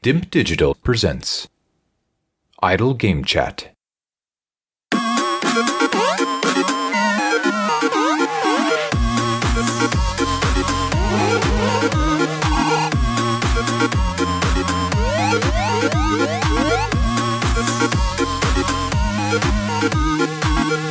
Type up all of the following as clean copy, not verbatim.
Dimp Digital presents Idle Game Chat.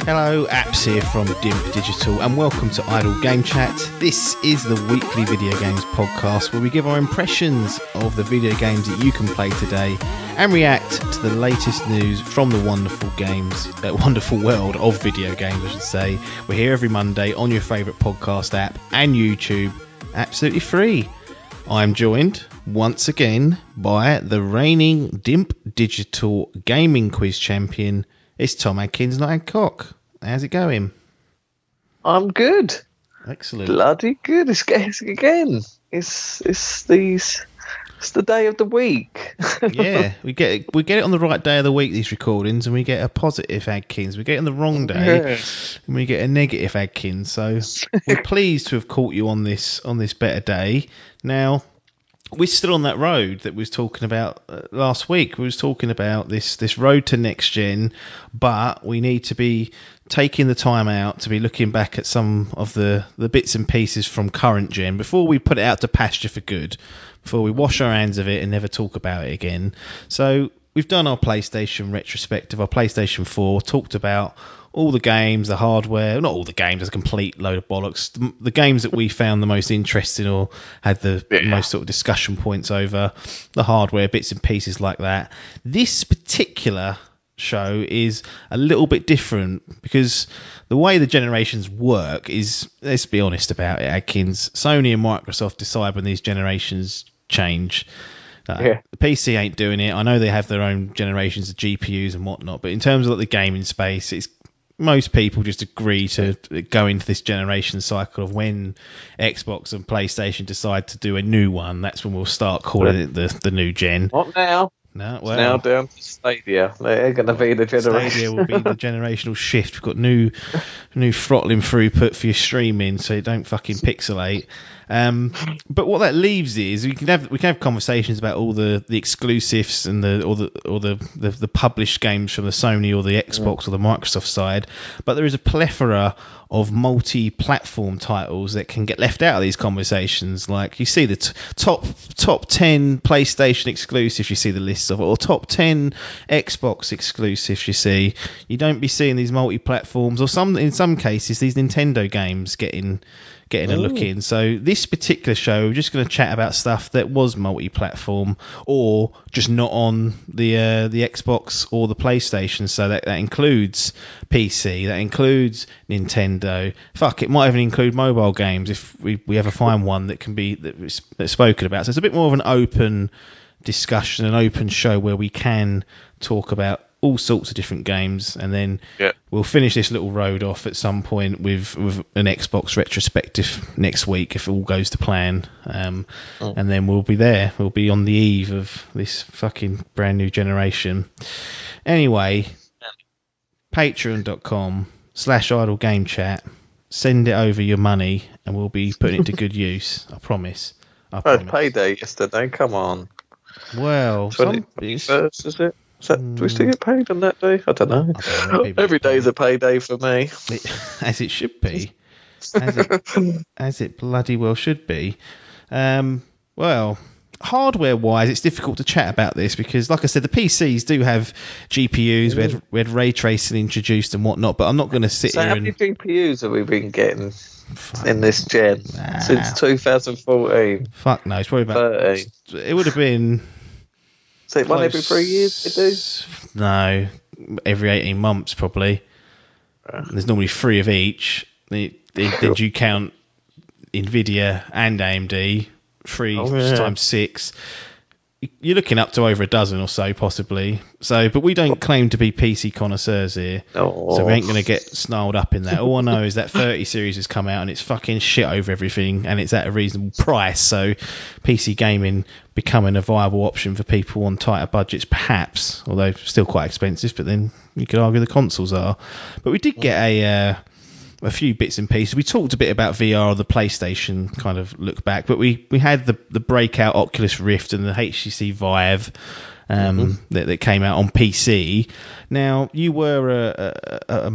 Hello, Apps here from Dimp Digital and welcome to Idle Game Chat. This is the weekly video games podcast where we give our impressions of the video games that you can play today and react to the latest news from the wonderful world of video games, I should say. We're here every Monday on your favourite podcast app and YouTube, absolutely free. I'm joined once again by the reigning Dimp Digital gaming quiz champion. It's Tom Adkins, not Adcock. How's it going? I'm good. Excellent. Bloody good. It's again. It's the day of the week. Yeah, we get it on the right day of the week, these recordings, and we get a positive Adkins. We get it on the wrong day, and we get a negative Adkins. So we're pleased to have caught you on this better day. Now, we're still on that road that we was talking about last week. We was talking about this road to next gen, but we need to be taking the time out to be looking back at some of the bits and pieces from current gen before we put it out to pasture for good, before we wash our hands of it and never talk about it again. So we've done our PlayStation retrospective, our PlayStation 4, talked about all the games, the hardware, not all the games, it's a complete load of bollocks. The games that we found the most interesting or had the most sort of discussion points over, the hardware, bits and pieces like that. This particular show is a little bit different because the way the generations work is, let's be honest about it, Adkins, Sony and Microsoft decide when these generations change. The PC ain't doing it. I know they have their own generations of GPUs and whatnot, but in terms of like the gaming space, it's most people just agree to go into this generation cycle of when Xbox and PlayStation decide to do a new one. That's when we'll start calling it the new gen. Not now. No, well, it's now down to Stadia. They're going to be the generation. Stadia will be the generational shift. We've got new throttling throughput for your streaming, so you don't fucking pixelate. But what that leaves is we can have conversations about all the exclusives and the published games from the Sony or the Xbox or the Microsoft side. But there is a plethora of multi-platform titles that can get left out of these conversations. Like you see the top 10 PlayStation exclusives, you see the lists of it, or top 10 Xbox exclusives. You don't be seeing these multi-platforms, or in some cases these Nintendo games getting a look in. So this particular show, we're just going to chat about stuff that was multi-platform or just not on the Xbox or the PlayStation. So that includes PC, that includes Nintendo. Fuck, it might even include mobile games if we ever find one that can be that's spoken about. So it's a bit more of an open discussion, an open show where we can talk about all sorts of different games, and then we'll finish this little road off at some point with an Xbox retrospective next week if all goes to plan, and then we'll be there. We'll be on the eve of this fucking brand new generation. Anyway, patreon.com/idlegamechat. Send it over your money and we'll be putting it to good use. I promise. It's payday yesterday, come on. Well, 21st, is it? Do we still get paid on that day? I don't know. Every day is a payday for me. As it should be. As it bloody well should be. Well, hardware-wise, it's difficult to chat about this because, like I said, the PCs do have GPUs. We had ray tracing introduced and whatnot, but I'm not going to sit here how many GPUs have we been getting in this gen since 2014? Fuck no, it's probably about 13. It would have been... So one every 3 years they do? No, every 18 months probably. There's normally 3 of each. Then you count Nvidia and AMD, 3 times 6. You're looking up to over a dozen or so possibly. So, but we don't claim to be PC connoisseurs here, so we ain't going to get snarled up in that. All I know is that 30 series has come out and it's fucking shit over everything, and it's at a reasonable price. So, PC gaming becoming a viable option for people on tighter budgets, perhaps, although still quite expensive. But then you could argue the consoles are. But we did get a few bits and pieces. We talked a bit about VR on the PlayStation kind of look back, but we had the breakout Oculus Rift and the HTC Vive that came out on PC. Now, you were,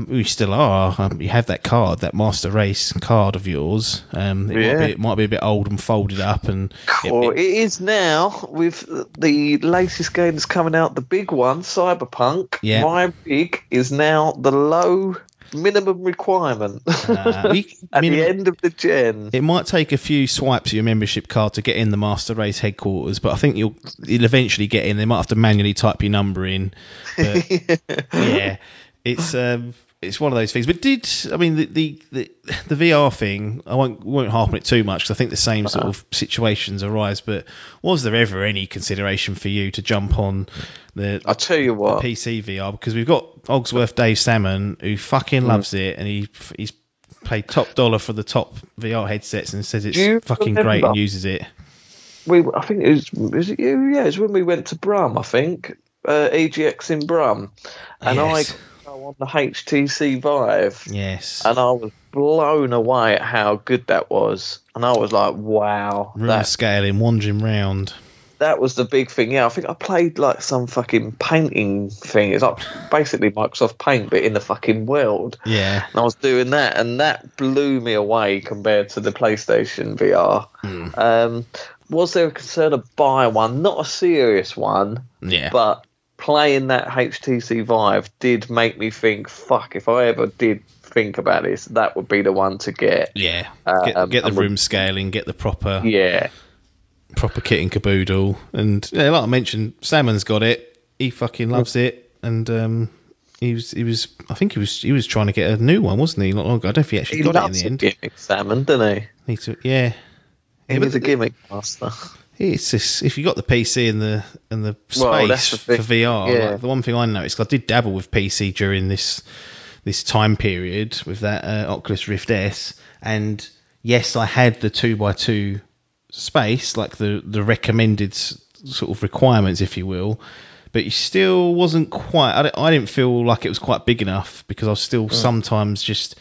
you still are, you have that card, that Master Race card of yours. It might be a bit old and folded up. And it is now, with the latest game that's coming out, the big one, Cyberpunk. Yeah. My big is now the low minimum requirement at the end of the gen. It might take a few swipes of your membership card to get in the Master Race headquarters, but I think you'll eventually get in. They might have to manually type your number in. But yeah, it's one of those things. But the VR thing, I won't harp on it too much because I think the same sort of situations arise. But was there ever any consideration for you to jump on I'll tell you what, the PC VR? Because we've got Ogsworth Dave Salmon, who fucking loves it, and he's paid top dollar for the top VR headsets and says it's fucking great and uses it. I think it was it you? Yeah, it was when we went to Brum, I think. EGX in Brum. And yes. I go on the HTC Vive. Yes. And I was blown away at how good that was. And I was like, wow. Room scaling, wandering round. That was the big thing. Yeah, I think I played like some fucking painting thing. It's like basically Microsoft Paint, but in the fucking world. Yeah. And I was doing that, and that blew me away compared to the PlayStation VR. Was there a concern to buy one? Not a serious one. Yeah. But playing that HTC Vive did make me think, fuck, if I ever did think about this, that would be the one to get. Yeah. Get the room scaling, get the proper... Yeah. Proper kit and caboodle, and like I mentioned, Salmon's got it. He fucking loves it, and he was. I think he was trying to get a new one, wasn't he? Not long ago. I don't know if he actually got it in the end. Gimmick, Salmon, doesn't he? Yeah. He's a gimmick master. It's just, if you got the PC and the space for VR. Like, the one thing I noticed, 'cause I did dabble with PC during this time period with that Oculus Rift S, and yes, I had the 2x2 space, like the recommended sort of requirements, if you will, but it still wasn't quite. I didn't feel like it was quite big enough, because I was still sometimes just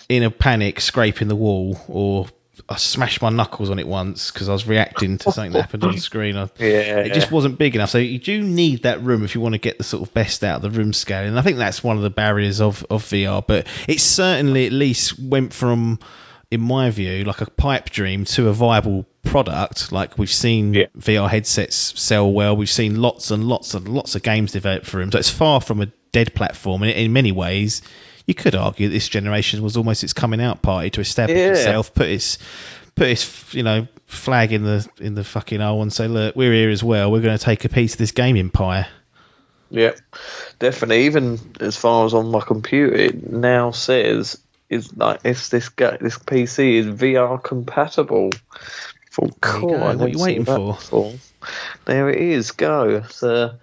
in a panic scraping the wall, or I smashed my knuckles on it once because I was reacting to something that happened on the screen. It just wasn't big enough. So you do need that room if you want to get the sort of best out of the room scale, and I think that's one of the barriers of VR. But it certainly at least went from, in my view, like a pipe dream to a viable product. Like, we've seen VR headsets sell well. We've seen lots and lots and lots of games developed for them. So it's far from a dead platform. And in many ways, you could argue that this generation was almost its coming out party to establish itself, put its flag in the fucking hole and say, look, we're here as well. We're going to take a piece of this game empire. Yeah, definitely. Even as far as on my computer, it now says this PC is VR compatible. What are you waiting for? There it is. Go. So,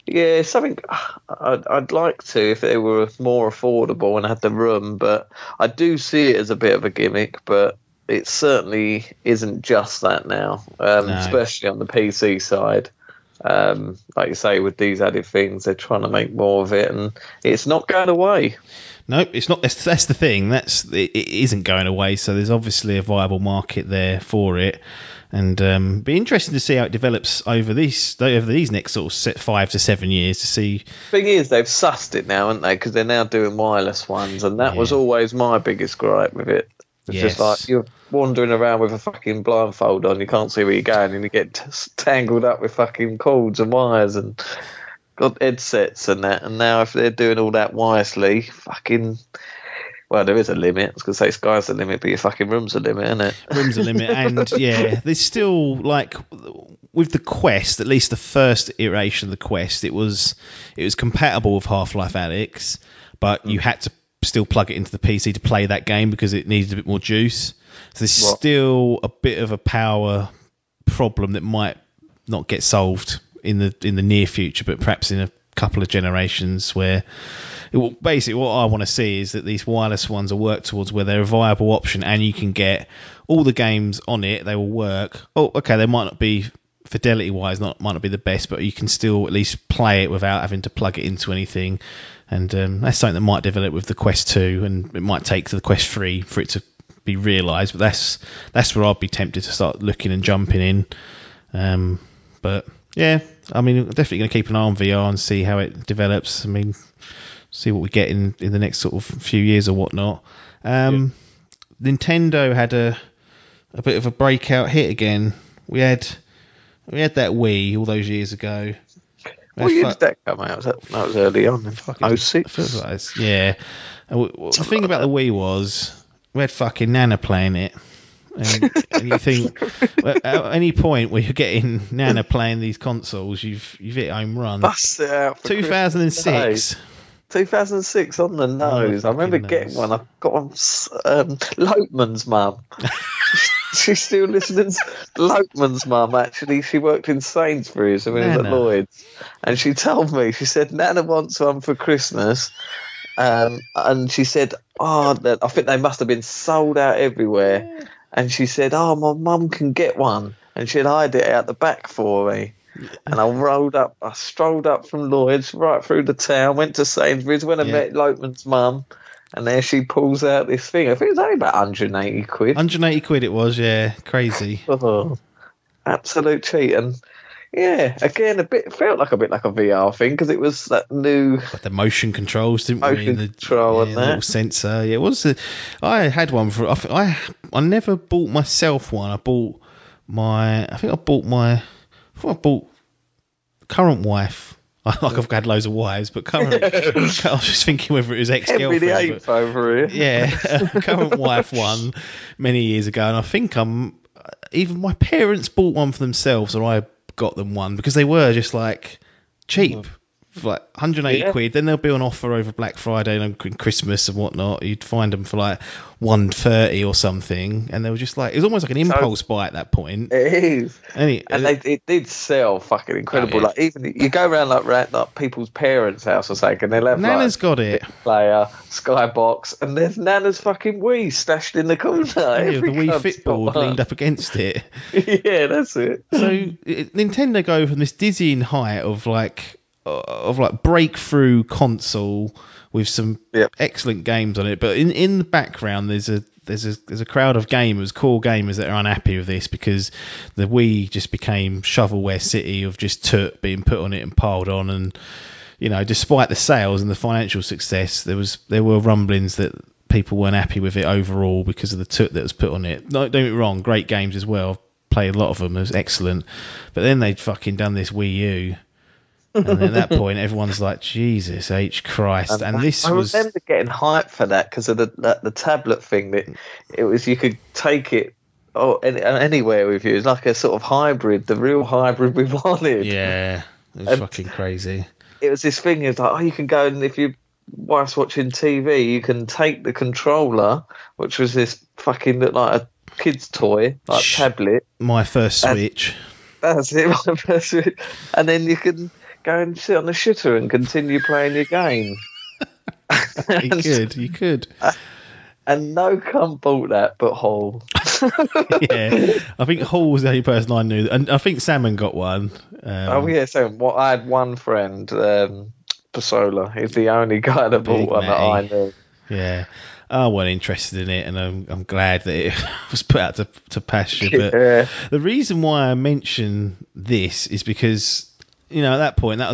yeah, something I'd like to, if they were more affordable and had the room. But I do see it as a bit of a gimmick. But it certainly isn't just that now, especially on the PC side. Like you say, with these added things, they're trying to make more of it, and it's not going away. No, it's not. That's the thing. It isn't going away. So there's obviously a viable market there for it, and be interesting to see how it develops over these next sort of 5 to 7 years to see. Thing is, they've sussed it now, haven't they? Because they're now doing wireless ones, and that was always my biggest gripe with it. It's just like you're wandering around with a fucking blindfold on, you can't see where you're going, and you get tangled up with fucking cords and wires and got headsets and that. And now if they're doing all that wirelessly, fucking... Well, there is a limit. I was going to say sky's the limit, but your fucking room's a limit, isn't it? Room's a limit, and there's still, like, with the Quest, at least the first iteration of the Quest, it was compatible with Half-Life Alyx, but you had to still plug it into the PC to play that game because it needed a bit more juice. So there's still a bit of a power problem that might not get solved in the near future, but perhaps in a couple of generations, where basically what I want to see is that these wireless ones are worked towards where they're a viable option and you can get all the games on it. They will work. Oh, okay, they might not be fidelity wise, might not be the best, but you can still at least play it without having to plug it into anything. And that's something that might develop with the Quest 2, and it might take to the Quest 3 for it to be realised. But that's where I'd be tempted to start looking and jumping in. But yeah, I mean, definitely going to keep an eye on VR and see how it develops. I mean, see what we get in the next sort of few years or whatnot. Nintendo had a bit of a breakout hit again. We had that Wii all those years ago. What year did that come out? That was early on. 06? Yeah. The thing about the Wii was we had fucking Nana playing it. And you think, at any point where you're getting Nana playing these consoles, you've hit home run. Bust it out. 2006. 2006 on the nose. I remember getting one. I got one. Lopeman's mum. She's still listening to Lopeman's mum, actually. She worked in Sainsbury's when I was at Lloyd's. And she told me, she said, Nana wants one for Christmas. And she said, I think they must have been sold out everywhere. And she said, my mum can get one. And she'd hide it out the back for me. And I strolled up from Lloyd's right through the town, went to Sainsbury's, went and met Lopeman's mum. And there she pulls out this thing. I think it was only about 180 quid. 180 quid it was, yeah. Crazy. Oh, absolute cheat. And yeah, again, felt like a bit like a VR thing because it was that new... Like the motion controls, didn't we? Motion control and that. Little sensor. Yeah, it was... I had one for... I never bought myself one. I bought my current wife. Like I've had loads of wives, but current... I was just thinking whether it was ex-girlfriend. Henry VIII over here. Yeah, current wife one many years ago, and I think even my parents bought one for themselves, or I got them one because they were just like cheap. For like 180 quid, then they'll be on offer over Black Friday and Christmas and whatnot. You'd find them for like 130 or something, and they were just like, it was almost like an impulse buy at that point. It is, it did sell fucking incredible. Like even you go around like people's parents' house or something, and they'll have Nana's got it, player, Skybox, and there's Nana's fucking Wii stashed in the corner. Yeah, the Wii Fitball leaned up against it. Yeah, that's it. So Nintendo go from this dizzying height of like breakthrough console with some excellent games on it, but in the background there's a crowd of core gamers that are unhappy with this because the Wii just became shovelware city of just being put on it and piled on, and you know, despite the sales and the financial success, there were rumblings that people weren't happy with it overall because of the toot that was put on it. Don't get me wrong, great games as well. Played a lot of them, it was excellent, but then they'd fucking done this Wii U. And at that point, everyone's like, Jesus H. Christ. And I remember getting hyped for that because of the tablet thing. That it was, you could take it anywhere with you. It was like a sort of hybrid, the real hybrid we wanted. Yeah, it was fucking crazy. It was this thing, it's like, you can go and if your wife's watching TV, you can take the controller, which was this fucking look like a kid's toy, like tablet. My first Switch. That's it, my first Switch. And then you can go and sit on the shitter and continue playing your game. You could. And no cunt bought that but Hall. Yeah, I think Hall was the only person I knew, and I think Salmon got one. So I had one friend, Pasola. He's the only guy that bought one that I knew. Yeah, I wasn't interested in it, and I'm glad that it was put out to pasture. But the reason why I mention this is because, you know, at that point, that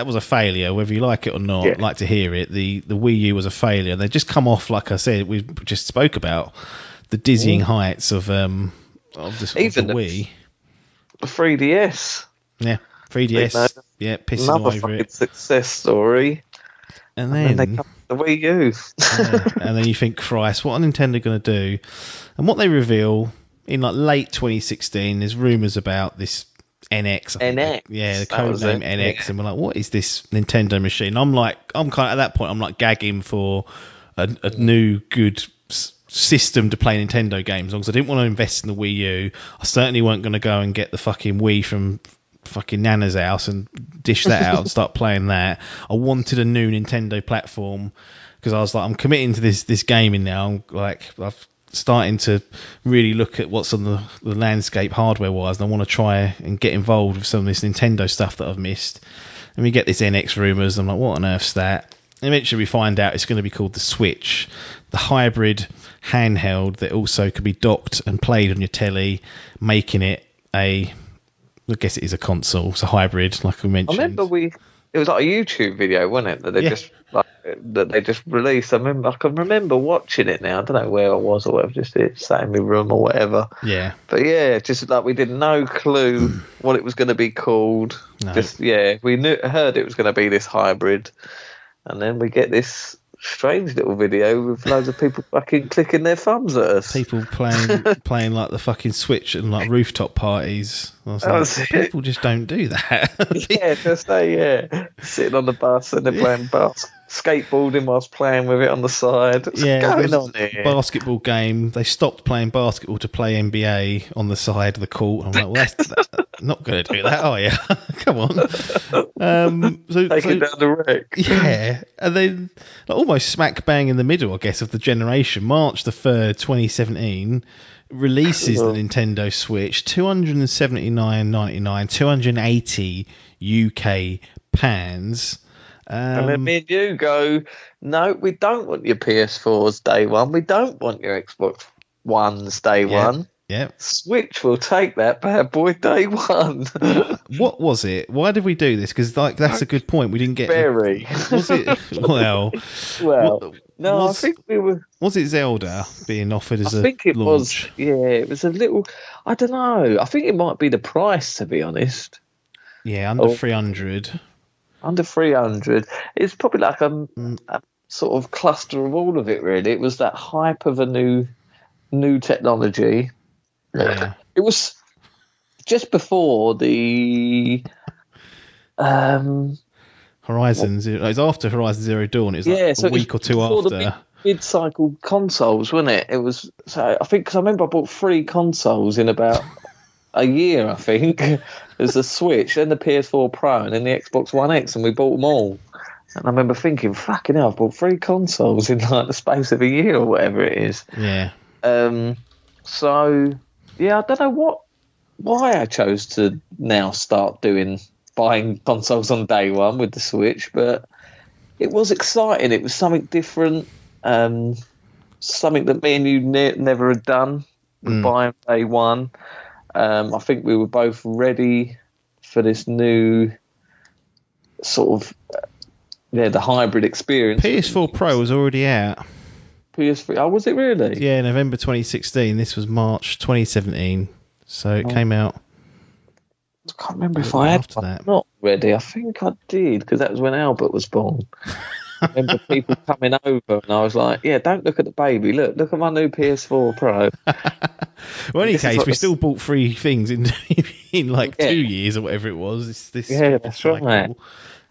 was a failure, whether you like it or not. Like to hear it. The Wii U was a failure. They just come off, like I said, we just spoke about the dizzying heights of the Wii. The 3DS. Yeah, 3DS. Yeah, pissing another over fucking it. Success story. And then they come to the Wii U. And then you think, Christ, what are Nintendo going to do? And what they reveal in like late 2016, there's rumours about this NX. The code name NX, and we're like, what is this Nintendo machine? I'm kind of at that point, I'm like gagging for a new good system to play Nintendo games on, because I didn't want to invest in the Wii U. I certainly weren't going to go and get the fucking Wii from fucking Nana's house and dish that out and start playing that. I wanted a new Nintendo platform because I was like, I'm committing to this gaming now. I'm like, I've starting to really look at what's on the landscape hardware wise, and I want to try and get involved with some of this Nintendo stuff that I've missed. And we get this NX rumours, I'm like, what on earth's that? eventually we find out it's going to be called the Switch, the hybrid handheld that also could be docked and played on your telly, making it I guess it is a console. It's a hybrid, like we mentioned. I remember it was like a YouTube video, wasn't it? That they just released. I can remember watching it now. I don't know where I was or whatever, just sat in my room or whatever. Yeah. But yeah, just like we did no clue what it was going to be called. No. We heard it was going to be this hybrid, and then we get this strange little video with loads of people fucking clicking their thumbs at us. People playing like the fucking Switch and like rooftop parties. I was like, people just don't do that. Yeah, just sitting on the bus and they're playing skateboarding whilst playing with it on the side. What's going on here? Basketball game. They stopped playing basketball to play NBA on the side of the court. I'm like, well, that's not going to do that, are you? Come on. Take it down the wreck. Yeah, and then almost smack bang in the middle, I guess, of the generation, March the 3rd, 2017. Releases the Nintendo Switch, $279.99, 280 UK pounds. And then me and you go, no, we don't want your PS4s day one. We don't want your Xbox Ones day one. Yeah. Switch will take that bad boy day one. What was it? Why did we do this? Because that's a good point. We didn't get. Very. Was it? Well. No, I think we were. Was it Zelda being offered as a launch? I think it was. Yeah, it was a little. I don't know. I think it might be the price, to be honest. Yeah, under 300. Under 300. It's probably like a sort of cluster of all of it, really. It was that hype of a new technology. Yeah. It was just before the Horizon Zero. It was after Horizon Zero Dawn. It was like a week or two after. The mid-cycle consoles, wasn't it? It was. So I think because I remember I bought 3 consoles in about a year. I think there's the Switch, then the PS4 Pro, and then the Xbox One X, and we bought them all. And I remember thinking, "Fucking hell, I've bought 3 consoles in like the space of a year or whatever it is." Yeah. So yeah, I don't know why I chose to now start buying consoles on day one with the Switch, but it was exciting. It was something different, something that me and you never had done. Buying day one, I think we were both ready for this new sort of the hybrid experience. PS4 Pro was already out. PS3. Oh, was it really? Yeah, November 2016. This was March 2017. So it came out. I can't remember if I had one. Not ready. I think I did, because that was when Albert was born. I remember people coming over and I was like, yeah, don't look at the baby. Look at my new PS4 Pro. Well, in any case, we still bought 3 things in like 2 years or whatever it was. This that's right.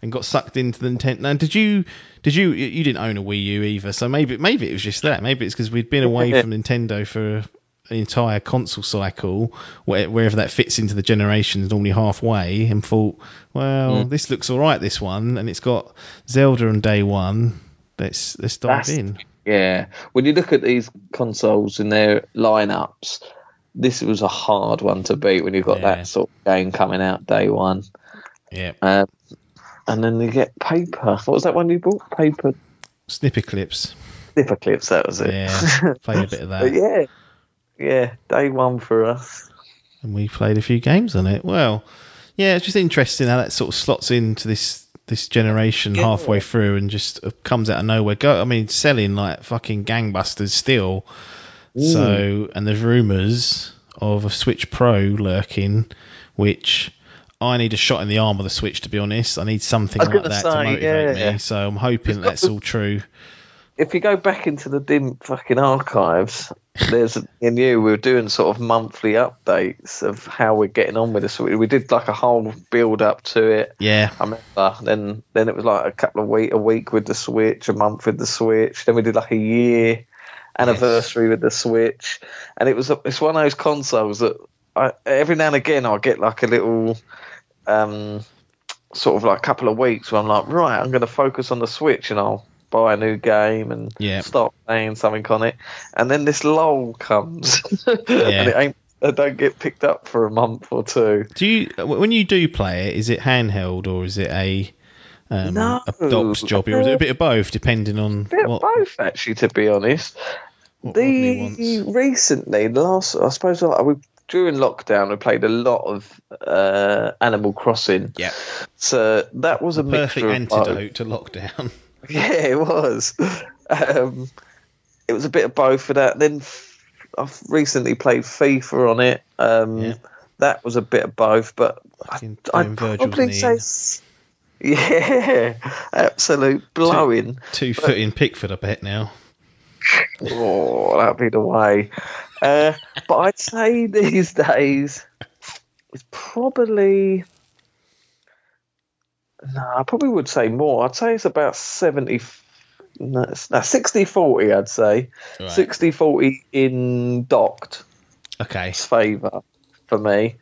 And got sucked into the Nintendo. Now, did you didn't own a Wii U either, so maybe it was just that. Maybe it's because we'd been away from Nintendo for an entire console cycle, wherever that fits into the generations, normally halfway, and thought, well, this looks all right, this one, and it's got Zelda on day one. Let's dive in. Yeah, when you look at these consoles and their lineups, this was a hard one to beat when you've got that sort of game coming out day one. Yeah. And then you get Paper. What was that one you bought? Paper. Snipper Clips. Snipper Clips, that was it. Yeah, played a bit of that. But yeah, day one for us. And we played a few games on it. Well, yeah, it's just interesting how that sort of slots into this generation halfway through and just comes out of nowhere. Selling like fucking gangbusters still. So, and there's rumours of a Switch Pro lurking, which I need a shot in the arm of the Switch, to be honest. I need something like that to motivate me. So I'm hoping that's all true. If you go back into the Dimp fucking archives, there's we were doing sort of monthly updates of how we're getting on with this. We did like a whole build up to it. Yeah, I remember. Then it was like a week with the Switch, a month with the Switch. Then we did like a year anniversary with the Switch, and it's one of those consoles that every now and again I'll get like a little sort of like a couple of weeks where I'm like, right, I'm going to focus on the Switch and I'll buy a new game and start playing something on it, and then this lull comes and it don't get picked up for a month or two. When you do play it, is it handheld or is it a No, a doc's job, or was it a bit of both, depending on of both, actually, to be honest. what Rodney wants? Recently, I suppose during lockdown, we played a lot of Animal Crossing. Yeah. So that was a perfect mixture antidote to lockdown. Yeah, it was. It was a bit of both of that. Then I've recently played FIFA on it. That was a bit of both, but I'd probably say, yeah, absolute blowing. 2 foot in Pickford, I bet now. Oh, that'd be the way. But I'd say these days it's probably. No, I probably would say more. I'd say it's about 70. No, 60-40, I'd say. Right. 60-40 in docked. Okay. Favour for me.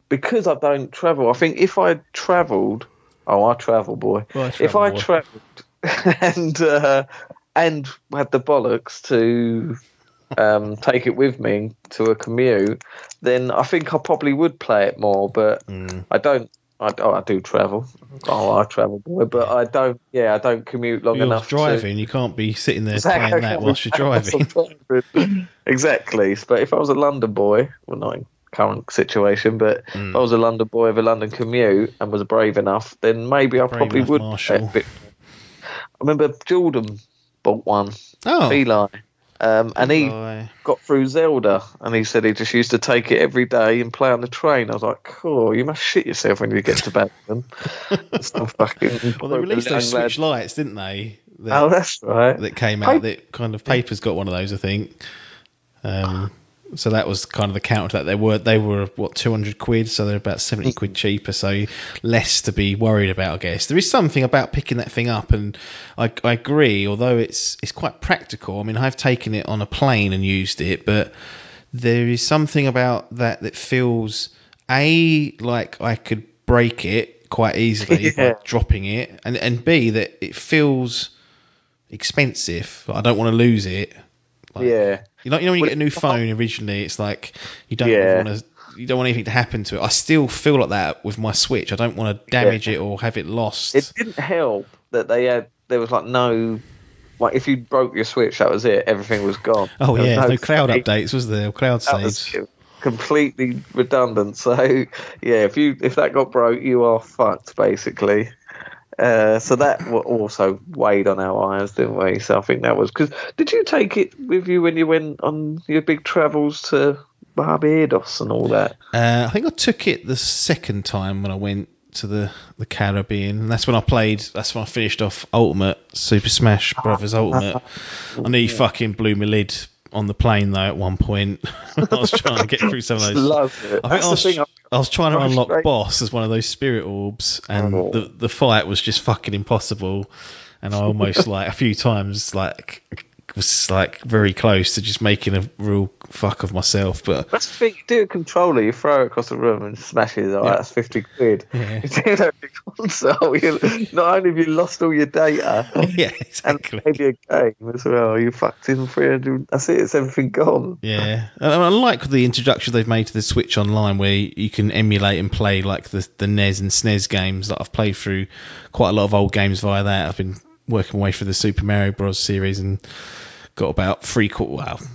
Because I don't travel. I think if I travelled. Oh, I travel, boy. Well, if I travelled and had the bollocks to take it with me to a commute, then I think I probably would play it more. But I don't. I do travel. Oh, I travel, boy, but I don't. Yeah, I don't commute long enough. Driving, you can't be sitting there playing that whilst you're driving. Exactly. But if I was a London boy, well, not in current situation, but if I was a London boy with a London commute and was brave enough, then maybe I probably would. I remember Jordan bought one. Oh. Eli. And he got through Zelda, and he said he just used to take it every day and play on the train. I was like, cool, you must shit yourself when you get to Badminton. Well, they released those Switch Lights, didn't they? That's right. That came out. That kind of Paper's got one of those, I think. So that was kind of the counter to that. They were what, 200 quid, so they're about 70 quid cheaper, so less to be worried about, I guess. There is something about picking that thing up, and I agree, although it's quite practical. I mean, I've taken it on a plane and used it, but there is something about that feels, A, like I could break it quite easily by dropping it, and B, that it feels expensive. I don't want to lose it. You know when you get a new phone originally, it's like you don't want anything to happen to it. I still feel like that with my Switch. I don't want to damage it or have it lost. It didn't help that there was like no, like if you broke your Switch, that was it. Everything was gone. Oh yeah, no cloud updates, was there? Or cloud saves. Completely redundant. So yeah, if that got broke, you are fucked basically. So that also weighed on our eyes, didn't we? So I think that was because. Did you take it with you when you went on your big travels to Barbados and all that? I think I took it the second time when I went to the Caribbean, and that's when I finished off Ultimate Super Smash Brothers Ultimate. I nearly fucking blew my lid on the plane though at one point. I was trying to get through some of those. Love it. I was trying to unlock Boss as one of those spirit orbs, and the fight was just fucking impossible. And I almost a few times was very close to just making a real fuck of myself. But that's the thing, you do a controller, you throw it across the room and smash it. That's 50 quid. Yeah. You do that with console, not only have you lost all your data, exactly. and maybe a game as well. You fucked in 300. That's it. It's everything gone. Yeah, and I like the introduction they've made to the Switch Online, where you can emulate and play like the NES and SNES games. That I've played through quite a lot of old games via that. I've been working my way through the Super Mario Bros. Series and got about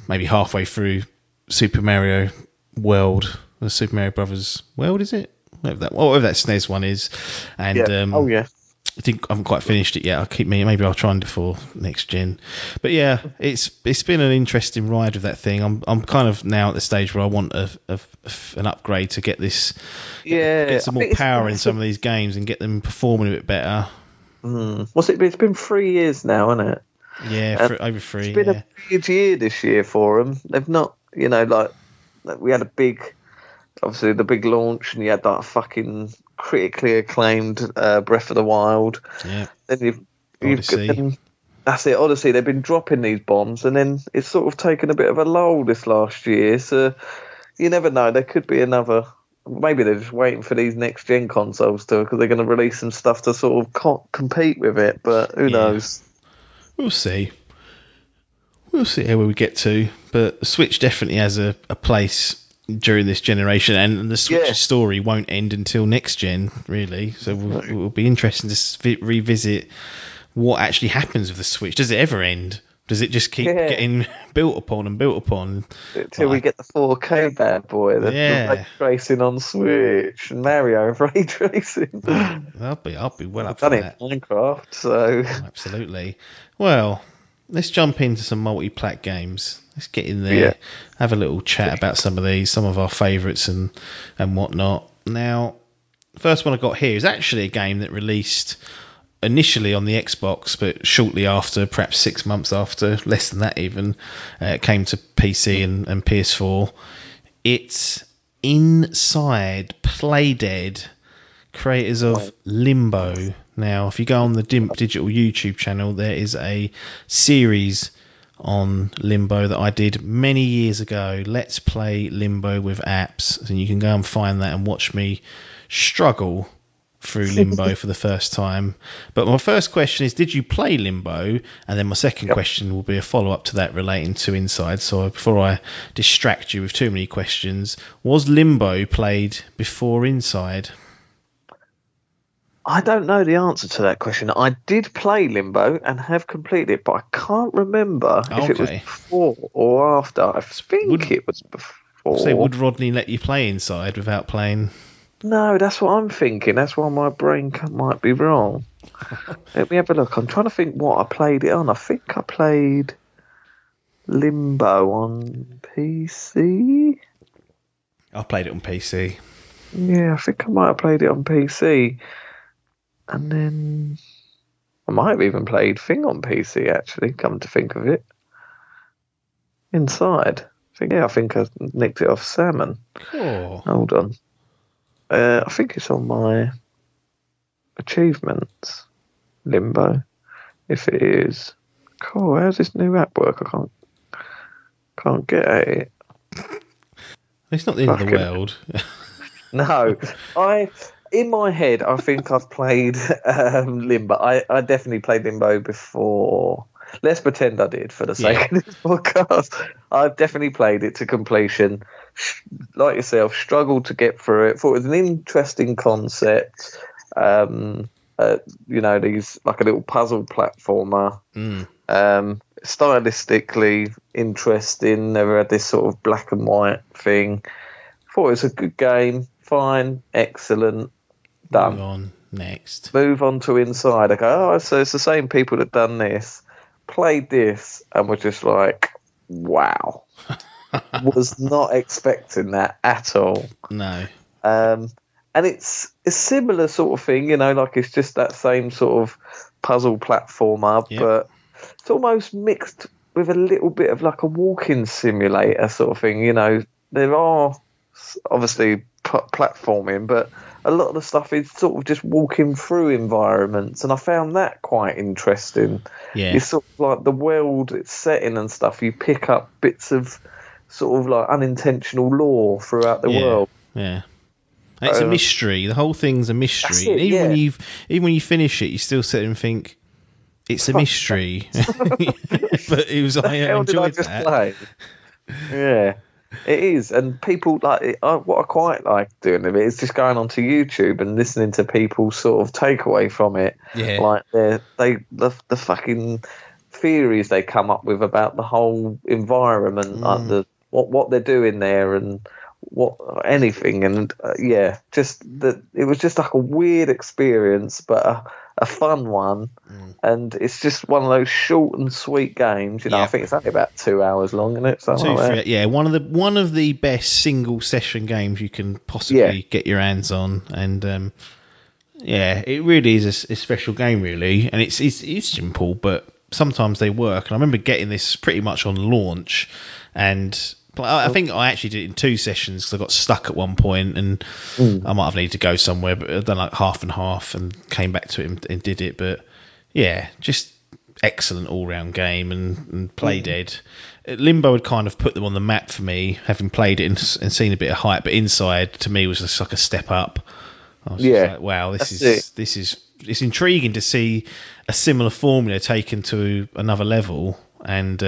maybe halfway through Super Mario World, the Super Mario Brothers World, is it? Whatever that SNES one is. And I think I haven't quite finished it yet. Maybe I'll try and do for next gen. But yeah, it's been an interesting ride with that thing. I'm kind of now at the stage where I want an upgrade to get this, get some more power in some of these games and get them performing a bit better. What's it been? It's been 3 years now, hasn't it? Yeah, over 3. It's been a big year this year for them. They've not, we had obviously the big launch, and you had that fucking critically acclaimed Breath of the Wild. Yeah. Then Odyssey. That's it, Odyssey. They've been dropping these bombs, and then it's sort of taken a bit of a lull this last year. So you never know. There could be another. Maybe they're just waiting for these next gen consoles because they're going to release some stuff to sort of compete with it. But who knows? We'll see. We'll see where we get to. But the Switch definitely has a place during this generation, and the Switch's Yeah. story won't end until next gen, really. So it will be interesting to revisit what actually happens with the Switch. Does it ever end? Does it just keep getting built upon and built upon? Until we get the 4K bad boy, the ray tracing on Switch, and Mario ray tracing. I'll be well up I've for done that. it in Minecraft, so... Absolutely. Well, let's jump into some multi-plat games. Let's get in there, have a little chat about some of these, some of our favourites and whatnot. Now, the first one I got here is actually a game that released initially on the Xbox, but shortly after, perhaps 6 months after, less than that even, it came to PC and PS4. It's Inside Playdead, creators of Limbo. Now, if you go on the Dimp Digital YouTube channel, there is a series on Limbo that I did many years ago. Let's Play Limbo with Apps. And you can go and find that and watch me struggle through Limbo for the first time. But my first question is, did you play Limbo? And then my second question will be a follow-up to that relating to Inside. So before I distract you with too many questions, was Limbo played before Inside? I don't know the answer to that question. I did play Limbo and have completed it, but I can't remember if it was before or after. I think it was before. So would Rodney let you play Inside without playing? No, that's what I'm thinking. That's why my brain might be wrong. Let me have a look. I'm trying to think what I played it on. I think I played Limbo on PC. I played it on PC. Yeah, I think I might have played it on PC. And then I might have even played Thing on PC, actually, come to think of it. Inside. I think I nicked it off Salmon. Cool. Hold on. I think it's on my achievements, Limbo. If it is. Cool, how's this new app work? I can't get at it. It's not the end of the world. No. In my head, I think I've played Limbo. I definitely played Limbo before. Let's pretend I did for the sake of this podcast. I've definitely played it to completion. Like yourself, struggled to get through it. Thought it was an interesting concept. These like a little puzzle platformer. Stylistically interesting. Never had this sort of black and white thing. Thought it was a good game. Fine, excellent, done. Move on, next. Move on to Inside. I go, oh, so it's the same people that done this, played this, and were just like, wow. Was not expecting that at all. No. And it's a similar sort of thing, like it's just that same sort of puzzle platformer, but it's almost mixed with a little bit of like a walking simulator sort of thing. There are obviously platforming, but a lot of the stuff is sort of just walking through environments, and I found that quite interesting. It's sort of like the world it's set in and stuff, you pick up bits of sort of like unintentional lore throughout the world. And it's a mystery. The whole thing's a mystery. And even when you finish it, you still sit and think it's a mystery. But it was I enjoyed that. Yeah. It is, and people like it, what I quite like doing of it is just going onto YouTube and listening to people sort of takeaway from it, like the fucking theories they come up with about the whole environment, like what they're doing there and anything, and just that it was just like a weird experience, but a fun one. And it's just one of those short and sweet games. I think it's only about 2 hours long, isn't it? One of the best single session games you can possibly get your hands on, and it really is a special game, really. And it's simple, but sometimes they work. And I remember getting this pretty much on launch, and I think I actually did it in 2 sessions because I got stuck at one point, and I might have needed to go somewhere, but I've done like half and half and came back to it and did it. But just excellent all-round game and Playdead. Limbo had kind of put them on the map for me, having played it and seen a bit of hype, but Inside to me was just like a step up. I was just like, wow, it's intriguing to see a similar formula taken to another level, and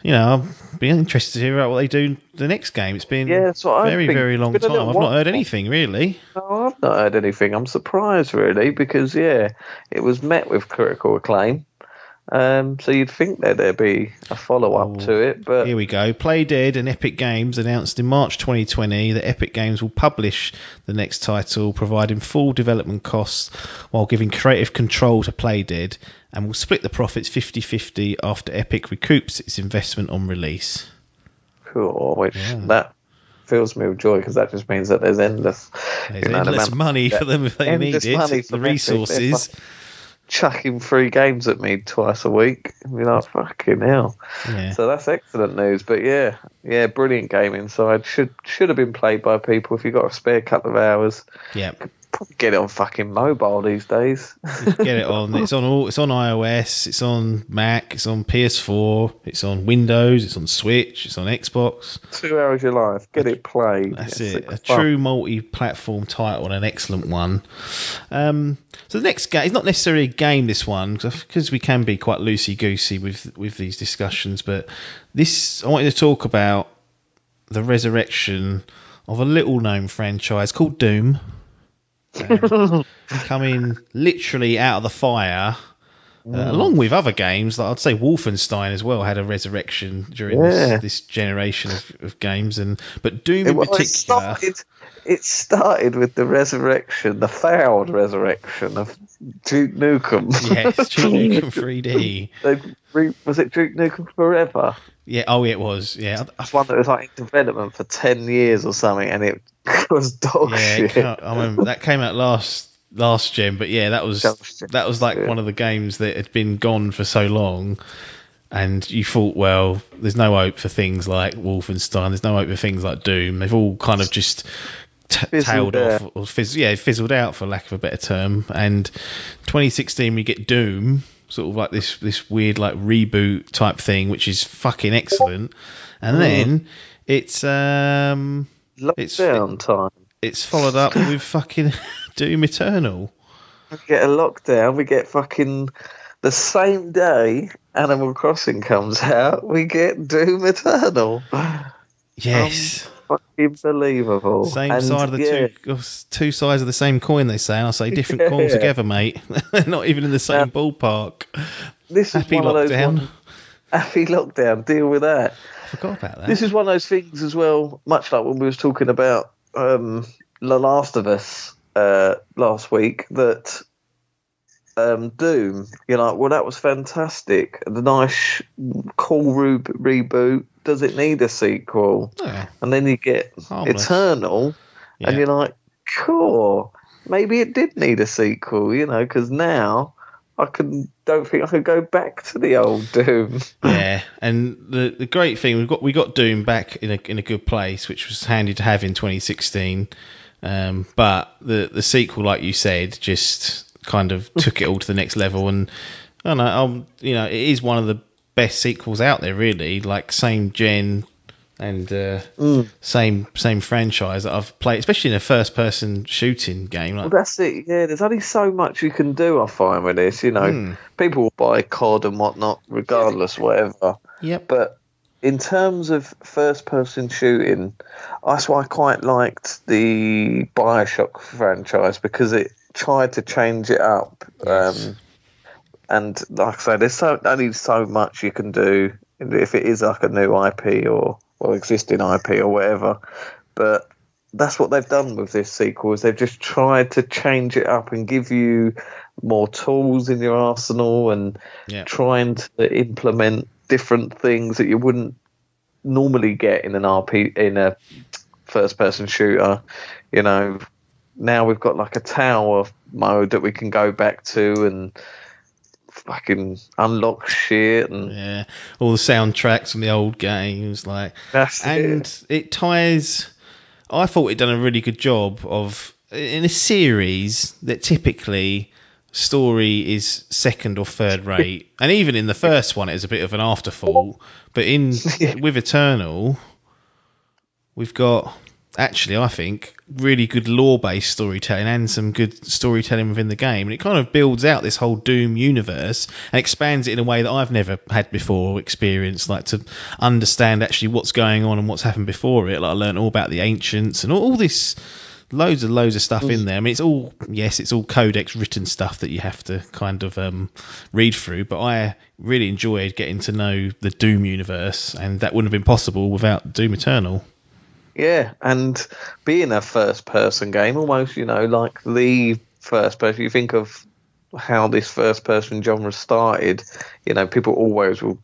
I've been interested to hear about what they do the next game. It's been that's what very, very long time. I've not heard anything, really. No, I've not heard anything. I'm surprised, really, because, it was met with critical acclaim. So you'd think that there'd be a follow-up to it, but... Here we go. Playdead and Epic Games announced in March 2020 that Epic Games will publish the next title, providing full development costs while giving creative control to Playdead, and will split the profits 50-50 after Epic recoups its investment on release. Cool, which that fills me with joy, because that just means that there's endless money for them if they need it. The resources. Chucking free games at me twice a week. I mean, like, fucking hell. Yeah. So that's excellent news. But brilliant game inside. Should have been played by people if you got a spare couple of hours. Yeah. Probably get it on fucking mobile these days. Get it on. It's on iOS. It's on Mac. It's on PS4. It's on Windows. It's on Switch. It's on Xbox. 2 hours of your life. Get it played. That's it. A true multi-platform title and an excellent one. So the next game, it's not necessarily a game, this one, because we can be quite loosey-goosey with these discussions, but I wanted to talk about the resurrection of a little-known franchise called Doom. Coming literally out of the fire, along with other games. Like I'd say Wolfenstein as well had a resurrection during this generation of games, but Doom in particular. It started with the failed resurrection of Duke Nukem. Yes, Duke Nukem 3D. Was it Duke Nukem Forever? Yeah, it was. Yeah, it's one that was like in development for 10 years or something, and it was dog shit. I remember that came out last gen, but that was like one of the games that had been gone for so long, and you thought, well, there's no hope for things like Wolfenstein. There's no hope for things like Doom. They've all kind of just tailed off, or fizzled out, for lack of a better term. And 2016, we get Doom, sort of like this weird like reboot type thing, which is fucking excellent. And then it's lockdown time. It's followed up with fucking Doom Eternal. We get a lockdown. We get fucking the same day Animal Crossing comes out. We get Doom Eternal. Yes. Fucking believable. Same side of the two sides of the same coin, they say. And I say different coins together, mate. They're not even in the same ballpark. This is Happy one lockdown. Of those happy lockdown. Deal with that. I forgot about that. This is one of those things as well, much like when we was talking about The Last of Us last week, that Doom, you're like, well, that was fantastic. The nice, cool reboot. Does it need a sequel? Yeah. And then you get Harmless. Eternal, and you're like, cool. Maybe it did need a sequel, because now don't think I could go back to the old Doom. Yeah, and the great thing, we got Doom back in a good place, which was handy to have in 2016. But the sequel, like you said, just kind of took it all to the next level, and I don't know, it is one of the best sequels out there, really. Like same gen and same franchise that I've played, especially in a first-person shooting game. Well, that's it. Yeah, there's only so much you can do, I find, with this. People will buy COD and whatnot, regardless, whatever. Yep. But in terms of first-person shooting, that's why I quite liked the BioShock franchise, because it tried to change it up. Yes. And like I say, there's only so much you can do if it is like a new IP or existing IP or whatever. But that's what they've done with this sequel, is they've just tried to change it up and give you more tools in your arsenal, and trying to implement different things that you wouldn't normally get in in a first-person shooter. Now we've got like a tower mode that we can go back to and fucking unlock shit, and all the soundtracks from the old games, like it ties. I thought it'd done a really good job of, in a series that typically story is second or third rate, and even in the first one it was a bit of an afterthought, but with Eternal we've got actually, I think, really good lore-based storytelling and some good storytelling within the game. And it kind of builds out this whole Doom universe and expands it in a way that I've never had before experienced, like to understand actually what's going on and what's happened before it. Like I learned all about the ancients and all this, loads of stuff in there. I mean, it's all codex written stuff that you have to kind of read through, but I really enjoyed getting to know the Doom universe, and that wouldn't have been possible without Doom Eternal. Yeah, and being a first-person game, almost, like the first person, you think of how this first-person genre started, people always will,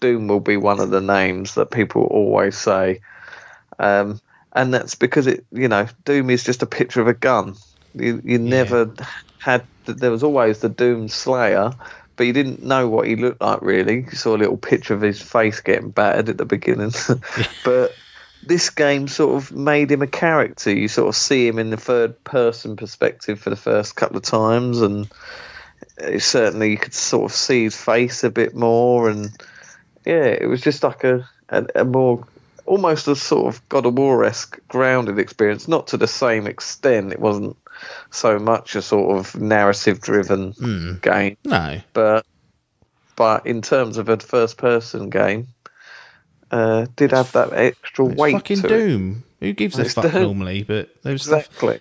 Doom will be one of the names that people always say, and that's because Doom is just a picture of a gun. You never had, there was always the Doom Slayer, but you didn't know what he looked like, really. You saw a little picture of his face getting battered at the beginning, but this game sort of made him a character. You sort of see him in the third person perspective for the first couple of times, and certainly you could sort of see his face a bit more, and it was just like a more, almost a sort of God of War-esque grounded experience, not to the same extent. It wasn't so much a sort of narrative driven game. No. But in terms of a first person game, did have that extra weight fucking to Doom. It. Who gives a fuck normally? But there's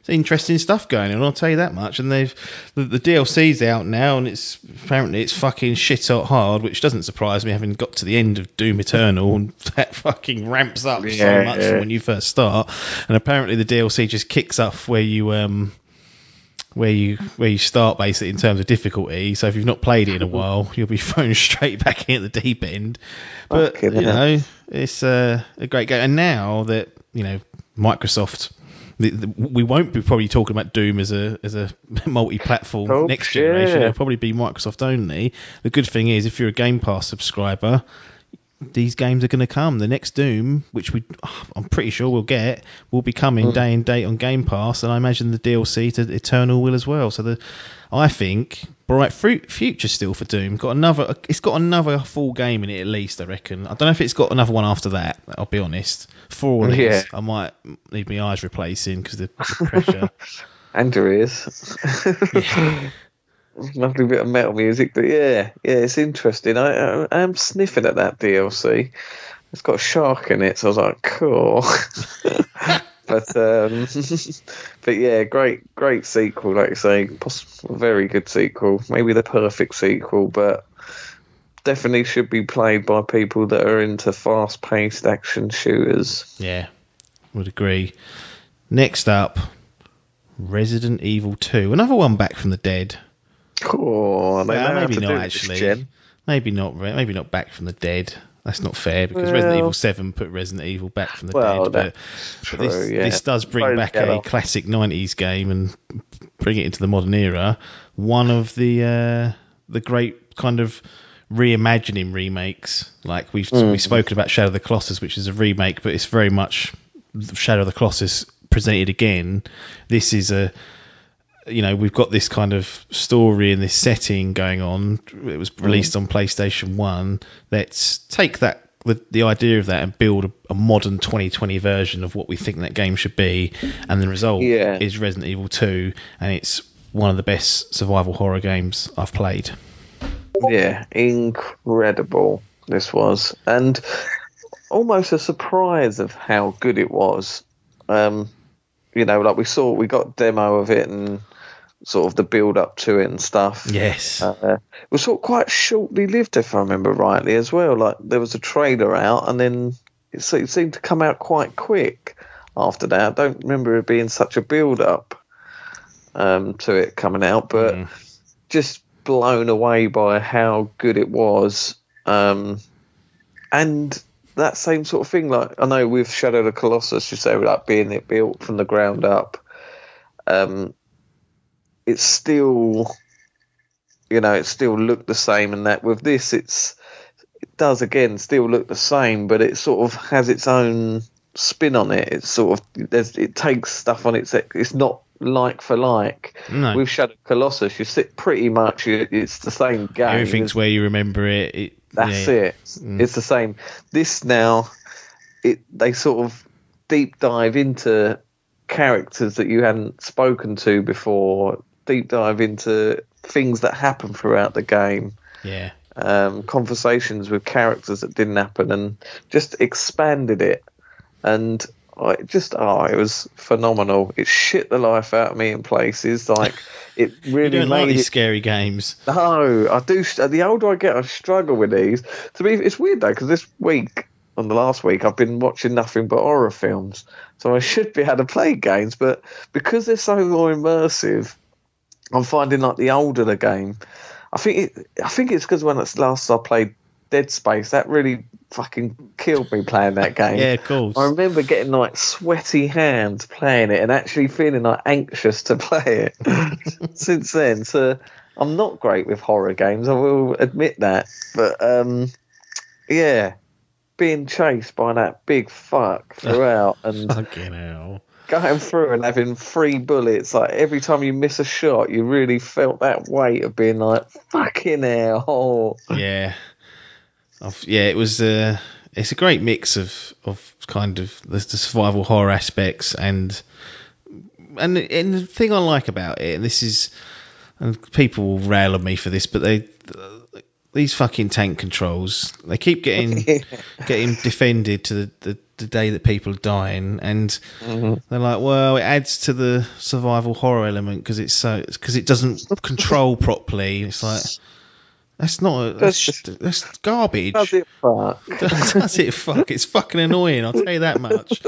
interesting stuff going on, I'll tell you that much. And the DLC's out now, and apparently it's fucking shit hard, which doesn't surprise me, having got to the end of Doom Eternal, and that fucking ramps up so much from when you first start. And apparently the DLC just kicks off where you start, basically, in terms of difficulty. So if you've not played it in a while, you'll be thrown straight back in at the deep end. But it's a great game. And now that Microsoft, we won't be probably talking about Doom as a multi-platform next generation. It'll probably be Microsoft only. The good thing is, if you're a Game Pass subscriber, these games are going to come. The next Doom, which I'm pretty sure we'll get, will be coming day and date on Game Pass, and I imagine the DLC to Eternal will as well. So I think bright future still for Doom. It's got another full game in it at least, I reckon. I don't know if it's got another one after that, I'll be honest. For all this, I might need my eyes replacing because the pressure. And your ears. Lovely bit of metal music, but it's interesting. I am sniffing at that DLC. It's got a shark in it, so I was like, cool. but yeah, great sequel, like you say, very good sequel, maybe the perfect sequel, but definitely should be played by people that are into fast-paced action shooters. Yeah, would agree. Next up, Resident Evil 2, another one back from the dead. Oh, maybe not actually. Maybe not back from the dead. That's not fair because Resident Evil 7 put Resident Evil back from the dead. But this does bring back a classic 90s game and bring it into the modern era. One of the great kind of reimagining remakes. Like we've spoken about Shadow of the Colossus, which is a remake, but it's very much Shadow of the Colossus presented again. This is we've got this kind of story and this setting going on. It was released on PlayStation 1. Let's take the idea of that and build a modern 2020 version of what we think that game should be. And the result is Resident Evil 2, and it's one of the best survival horror games I've played. Yeah, incredible this was. And almost a surprise of how good it was. Like we got demo of it and sort of the build up to it and stuff. Yes. It was sort of quite shortly lived, if I remember rightly, as well. Like there was a trailer out, and then it seemed to come out quite quick after that. I don't remember it being such a build up to it coming out, but just blown away by how good it was. And that same sort of thing, like I know with Shadow of the Colossus, you say like being it built from the ground up. It's still, it still looked the same, and that with this, it does again still look the same, but it sort of has its own spin on it. It's sort of it takes stuff on it. It's not like for like. No. With Shadow of Colossus, you sit pretty much. It's the same game. Everything's where you remember it. That's it. It's the same. This now, they sort of deep dive into characters that you hadn't spoken to before, deep dive into things that happen throughout the game. Yeah. Conversations with characters that didn't happen, and just expanded it. And it was phenomenal. It shit the life out of me in places. Like, it really you don't made like these scary games. No, I do. The older I get, I struggle with these. It's weird though, because this week, on the last week, I've been watching nothing but horror films, so I should be able to play games. But because they're so more immersive, I'm finding like the older the game. I think it's because when it's last I played Dead Space, that really fucking killed me playing that game. Yeah, of course. I remember getting like sweaty hands playing it and actually feeling like anxious to play it. Since then, so I'm not great with horror games, I will admit that. But yeah, being chased by that big fuck throughout and fucking hell. Going through and having 3 bullets, like every time you miss a shot, you really felt that weight of being like, fucking hell. Yeah. It was it's a great mix of kind of the survival horror aspects and the thing I like about it, and people will rail on me for this, but these fucking tank controls, they keep getting defended to the day that people are dying, and they're like, well, it adds to the survival horror element because it doesn't control properly. It's like, that's garbage. Does it fuck? Does it fuck? It's fucking annoying, I'll tell you that much.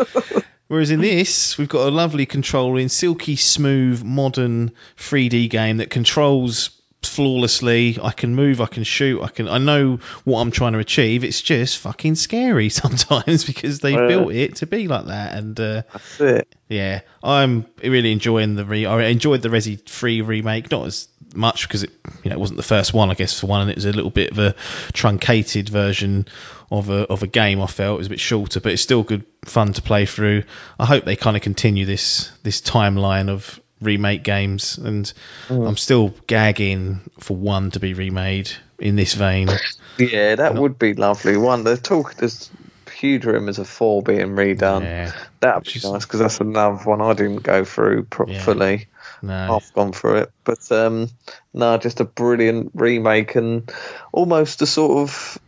Whereas in this, we've got a lovely controller in silky smooth modern 3D game that controls flawlessly. I can move, I can shoot, I know what I'm trying to achieve. It's just fucking scary sometimes because they built it to be like that. And that's it. Yeah, I'm really enjoying I enjoyed the Resi 3 remake, not as much because it wasn't the first one, I guess, for one, and it was a little bit of a truncated version of a game. I felt it was a bit shorter, but it's still good fun to play through. I hope they kind of continue this timeline of remake games, and I'm still gagging for one to be remade in this vein. Yeah, that would be lovely. There's huge rumours of 4 being redone. Yeah, that would be nice because that's another one I didn't go through fully. No. I've gone through it, but no, just a brilliant remake and almost a sort of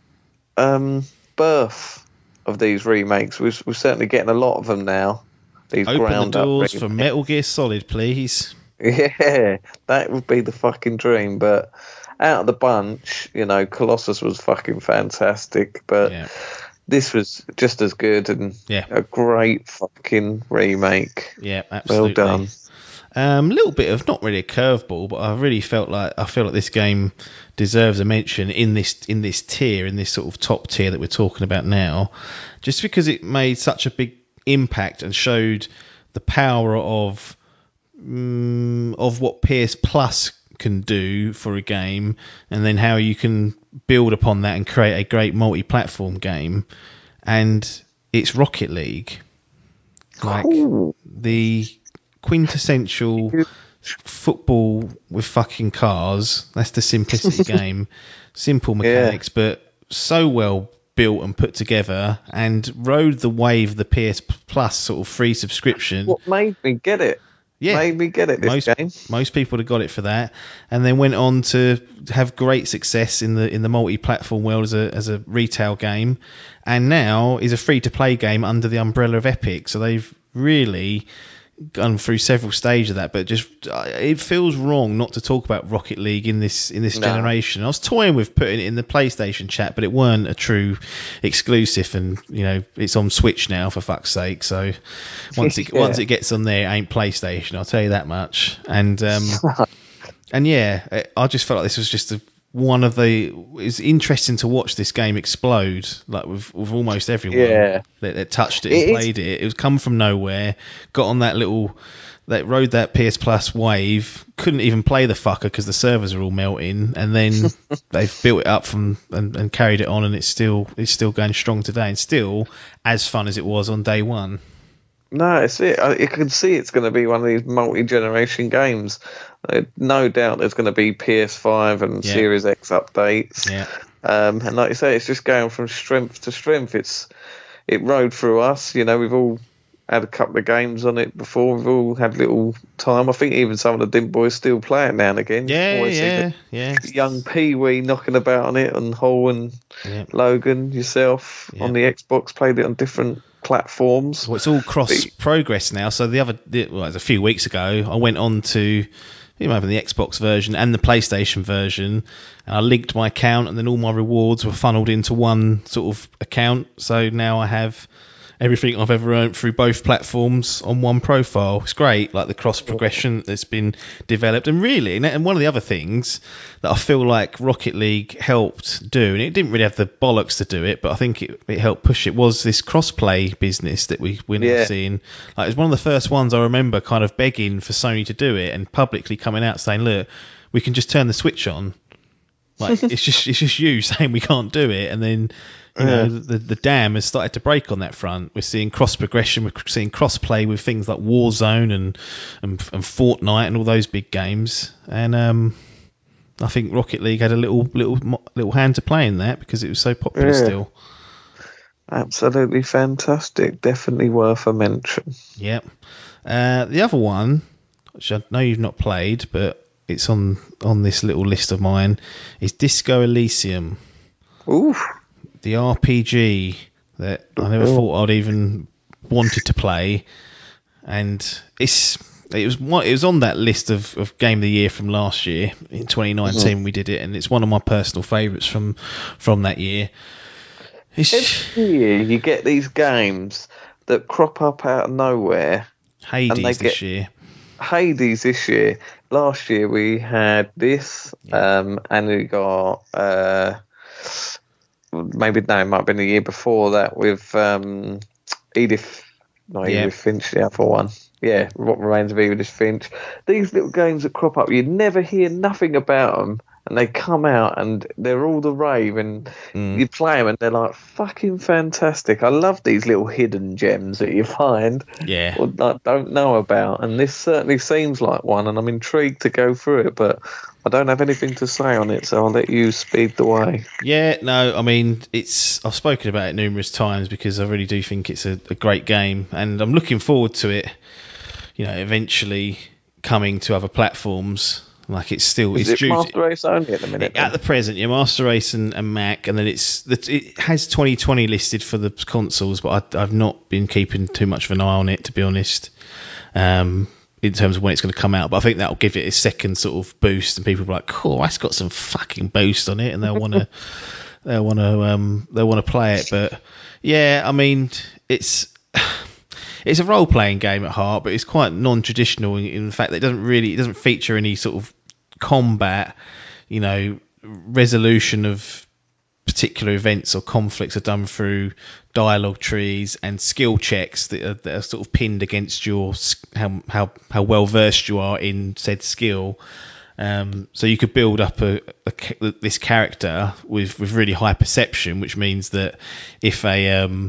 birth of these remakes. We're certainly getting a lot of them now. These open the doors for Metal Gear Solid, please. Yeah, that would be the fucking dream. But out of the bunch, Colossus was fucking fantastic, but this was just as good and a great fucking remake. Yeah, absolutely. Well done. A little bit of not really a curveball, but I feel like this game deserves a mention in this tier, in this sort of top tier that we're talking about now, just because it made such a big impact and showed the power of what PS Plus can do for a game, and then how you can build upon that and create a great multi-platform game. And it's Rocket League, like the quintessential football with fucking cars. That's the simplicity game, simple mechanics, but so well built and put together, and rode the wave of the PS Plus sort of free subscription. What made me get it? Made me get it. This game. Most people have got it for that, and then went on to have great success in the multi-platform world as a retail game, and now is a free-to-play game under the umbrella of Epic. So they've really gone through several stages of that, but just it feels wrong not to talk about Rocket League in this generation. I was toying with putting it in the PlayStation chat, but it weren't a true exclusive, and it's on Switch now, for fuck's sake. So once it gets on there, it ain't PlayStation, I'll tell you that much. And I just felt like this was just it's interesting to watch this game explode, like with almost everyone that touched it and played it. It was come from nowhere, got on that rode that PS Plus wave, couldn't even play the fucker because the servers are all melting, and then they've built it up and carried it on, and it's still going strong today, and still as fun as it was on day one. No, it's it. You can see it's going to be one of these multi-generation games. No doubt there's going to be PS5 and Series X updates. Yeah. And like you say, it's just going from strength to strength. It rode through us. We've all had a couple of games on it before. We've all had little time. I think even some of the Dimp boys still play it now and again. Yeah. Young Pee Wee knocking about on it, and Hall and Logan, yourself on the Xbox, played it on different platforms. Well, it's all cross progress now. So it was a few weeks ago, I went on to the Xbox version and the PlayStation version, and I linked my account, and then all my rewards were funneled into one sort of account. So now I have everything I've ever earned through both platforms on one profile. It's great, like the cross progression that's been developed. And really, and one of the other things that I feel like Rocket League helped do, and it didn't really have the bollocks to do it, but I think it helped push it, was this cross-play business that we're now seeing. Like, it's one of the first ones I remember kind of begging for Sony to do it, and publicly coming out saying, look, we can just turn the switch on. Like, it's just you saying we can't do it, and then you know the dam has started to break on that front. We're seeing cross progression, we're seeing cross play with things like Warzone and Fortnite and all those big games. And I think Rocket League had a little hand to play in that because it was so popular still. Absolutely fantastic. Definitely worth a mention. Yep. The other one, which I know you've not played, but it's on this little list of mine, is Disco Elysium. Ooh. The RPG that I never thought I'd even wanted to play, and it was on that list of Game of the Year from last year in 2019. We did it, and it's one of my personal favourites from that year. Every year you get these games that crop up out of nowhere. Hades this year. Hades this year. Last year we had this, and we got it might have been the year before that with Edith Finch, the other one. Yeah, What Remains of Edith Finch. These little games that crop up, you never hear nothing about them, and they come out and they're all the rave, and you play them and they're like fucking fantastic. I love these little hidden gems that you find or don't know about, and this certainly seems like one, and I'm intrigued to go through it, but I don't have anything to say on it, so I'll let you speed the way. Yeah, no, I mean, I've spoken about it numerous times because I really do think it's a great game, and I'm looking forward to it, eventually coming to other platforms. Like, it's still... Is it Master Race only at the minute? At the present, Master Race and Mac, and then it has 2020 listed for the consoles, but I've not been keeping too much of an eye on it, to be honest. In terms of when it's going to come out, but I think that'll give it a second sort of boost, and people will be like, "Cool, that's got some fucking boost on it," and they'll want to play it. But yeah, I mean, it's a role playing game at heart, but it's quite non-traditional in the fact that it doesn't feature any sort of combat, resolution of particular events or conflicts are done through dialogue trees and skill checks that are sort of pinned against your how well versed you are in said skill. So you could build up this character with really high perception, which means that if a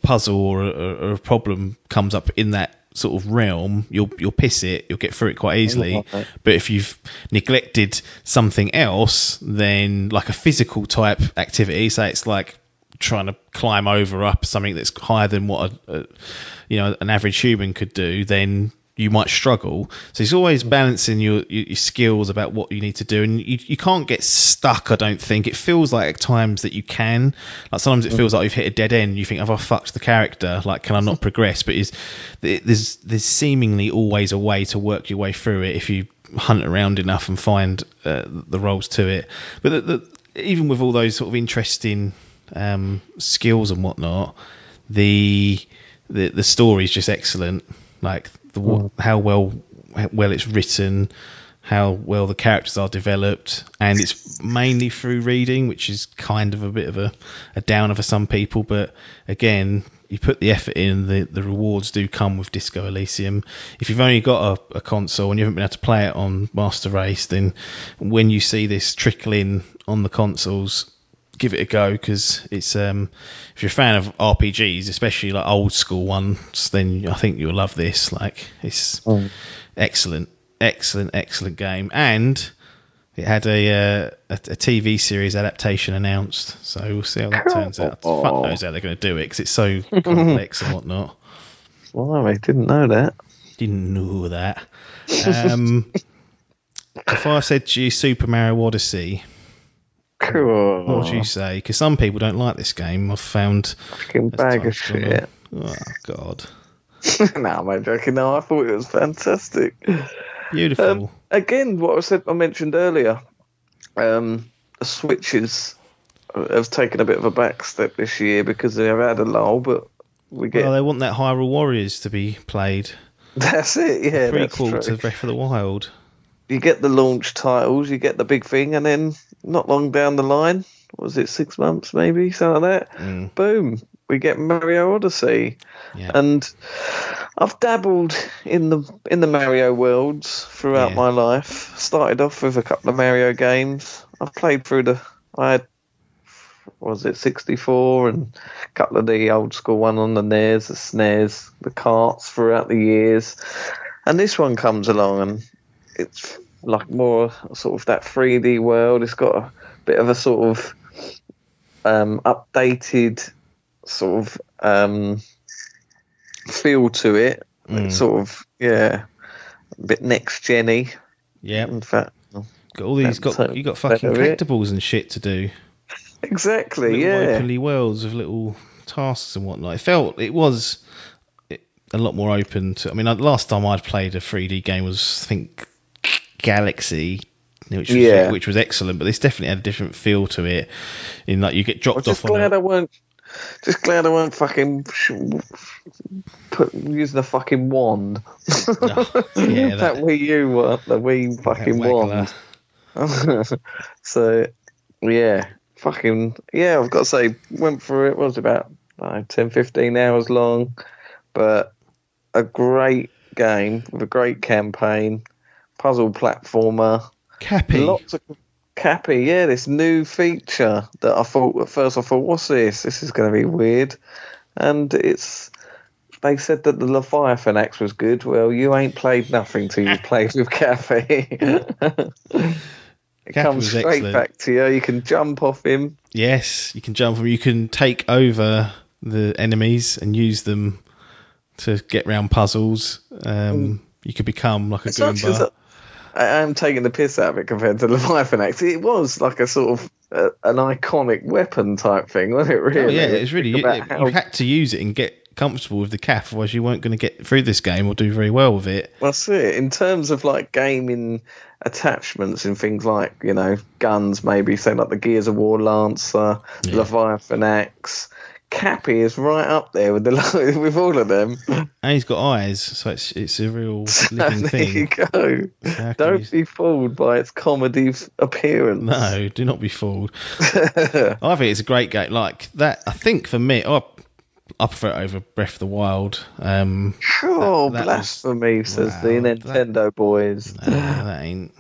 puzzle or a problem comes up in that sort of realm, you'll piss it, you'll get through it quite easily. But if you've neglected something else, then like a physical type activity, say it's like trying to climb up something that's higher than what an average human could do, then you might struggle. So it's always balancing your skills about what you need to do, and you can't get stuck. I don't think it feels like at times that you can. Like sometimes it feels like you've hit a dead end. You think, have I fucked the character? Like, can I not progress? But there's seemingly always a way to work your way through it if you hunt around enough and find the roles to it. But even with all those sort of interesting skills and whatnot, the story is just excellent. Like how well it's written, how well the characters are developed, and it's mainly through reading, which is kind of a bit of a downer for some people. But again, you put the effort in, the rewards do come with Disco Elysium. If you've only got a console and you haven't been able to play it on Master Race, then when you see this trickle in on the consoles, give it a go, because it's if you're a fan of RPGs, especially like old school ones, then I think you'll love this. Like, it's excellent game, and it had a TV series adaptation announced, so we'll see how that turns out. Fuck knows how they're going to do it, because it's so complex and whatnot. Blimey, didn't know that. Didn't know that. If I said to you Super Mario Odyssey, Cool. what would you say? Because some people don't like this game. I've found. Fucking bag of shit. Oh, God. No, I'm joking. No, I thought it was fantastic. Beautiful. Again, what I mentioned earlier, the Switches have taken a bit of a back step this year because they've had a lull, but we get... Well, they want that Hyrule Warriors to be played. That's it, yeah. Prequel to Breath of the Wild. You get the launch titles, you get the big thing, and then not long down the line, what was it, 6 months maybe, something like that, boom, we get Mario Odyssey. Yeah. And I've dabbled in the Mario worlds throughout my life. Started off with a couple of Mario games. I've played through I had, was it 64 and a couple of the old school one on the NES, the SNES, the carts throughout the years. And this one comes along and it's like more sort of that 3D world. It's got a bit of a sort of updated sort of feel to it. It's sort of, a bit next gen-y. Yeah. In fact, got all these. You got fucking collectibles and shit to do. Exactly. Little openly worlds of little tasks and whatnot. It was a lot more open to. I mean, last time I'd played a 3D game was, I think, Galaxy, which was excellent. But this definitely had a different feel to it. In like you get dropped off. Just glad I weren't fucking using a fucking wand. That Wii U one, the Wii fucking wand. So, I've got to say, went through it. Was about 10-15 hours long, but a great game with a great campaign, puzzle platformer. Lots of Cappy, this new feature that I thought what's this? This is going to be weird. And they said that the Leviathan axe was good. Well, you ain't played nothing till you played with Cappy. It comes straight excellent. Back to you. You can jump off him. Yes, you can jump off him. You can take over the enemies and use them to get around puzzles. You could become like a Goomba. I am taking the piss out of it compared to the Leviathan axe. It was like a sort of an iconic weapon type thing, wasn't it? Really? Oh, yeah, it's really. You had to use it and get comfortable with the calf, otherwise you weren't going to get through this game or do very well with it. That's it. In terms of like gaming attachments and things like guns, maybe say like the Gears of War Lancer, Leviathan axe. Cappy is right up there with with all of them. And he's got eyes, so it's a real living thing. There you go. Don't be fooled by its comedy appearance. No, do not be fooled. I think it's a great game. Like that, I think for me, I prefer it over Breath of the Wild. Blasphemy, says the Nintendo boys. No, that ain't.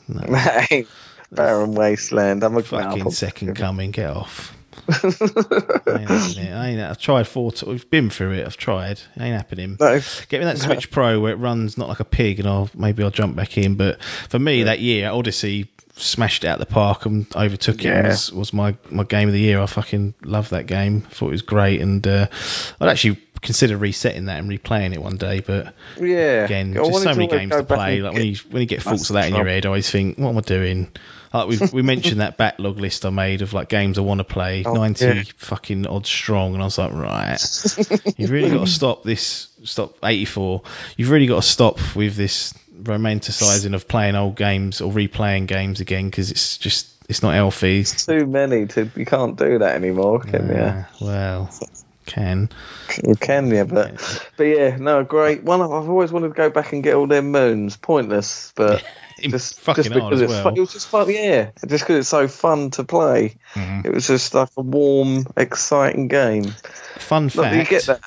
No. That ain't Barren Wasteland. I'm a fucking second coming. Get off. I've tried we've been through it. I've tried. It ain't happening. No. Get me that Switch Pro where it runs not like a pig, and maybe I'll jump back in. But for me, that year, Odyssey smashed it out the park and overtook it. Was my game of the year. I fucking loved that game. Thought it was great, and I'd actually consider resetting that and replaying it one day. But again, just so many games to play. Like when you get thoughts of that in your head, I always think, what am I doing? Like we mentioned that backlog list I made of like games I want to play, 90 fucking odd strong, and I was like, right, you've really got to stop 84. You've really got to stop with this romanticising of playing old games or replaying games again, because it's not healthy. It's too many you can't do that anymore, can you? Well, can you? But great one. I've always wanted to go back and get all them moons. Pointless, but. Just because it was just fun, just because it's so fun to play. Mm-hmm. It was just like a warm, exciting game. Fun fact. You get that.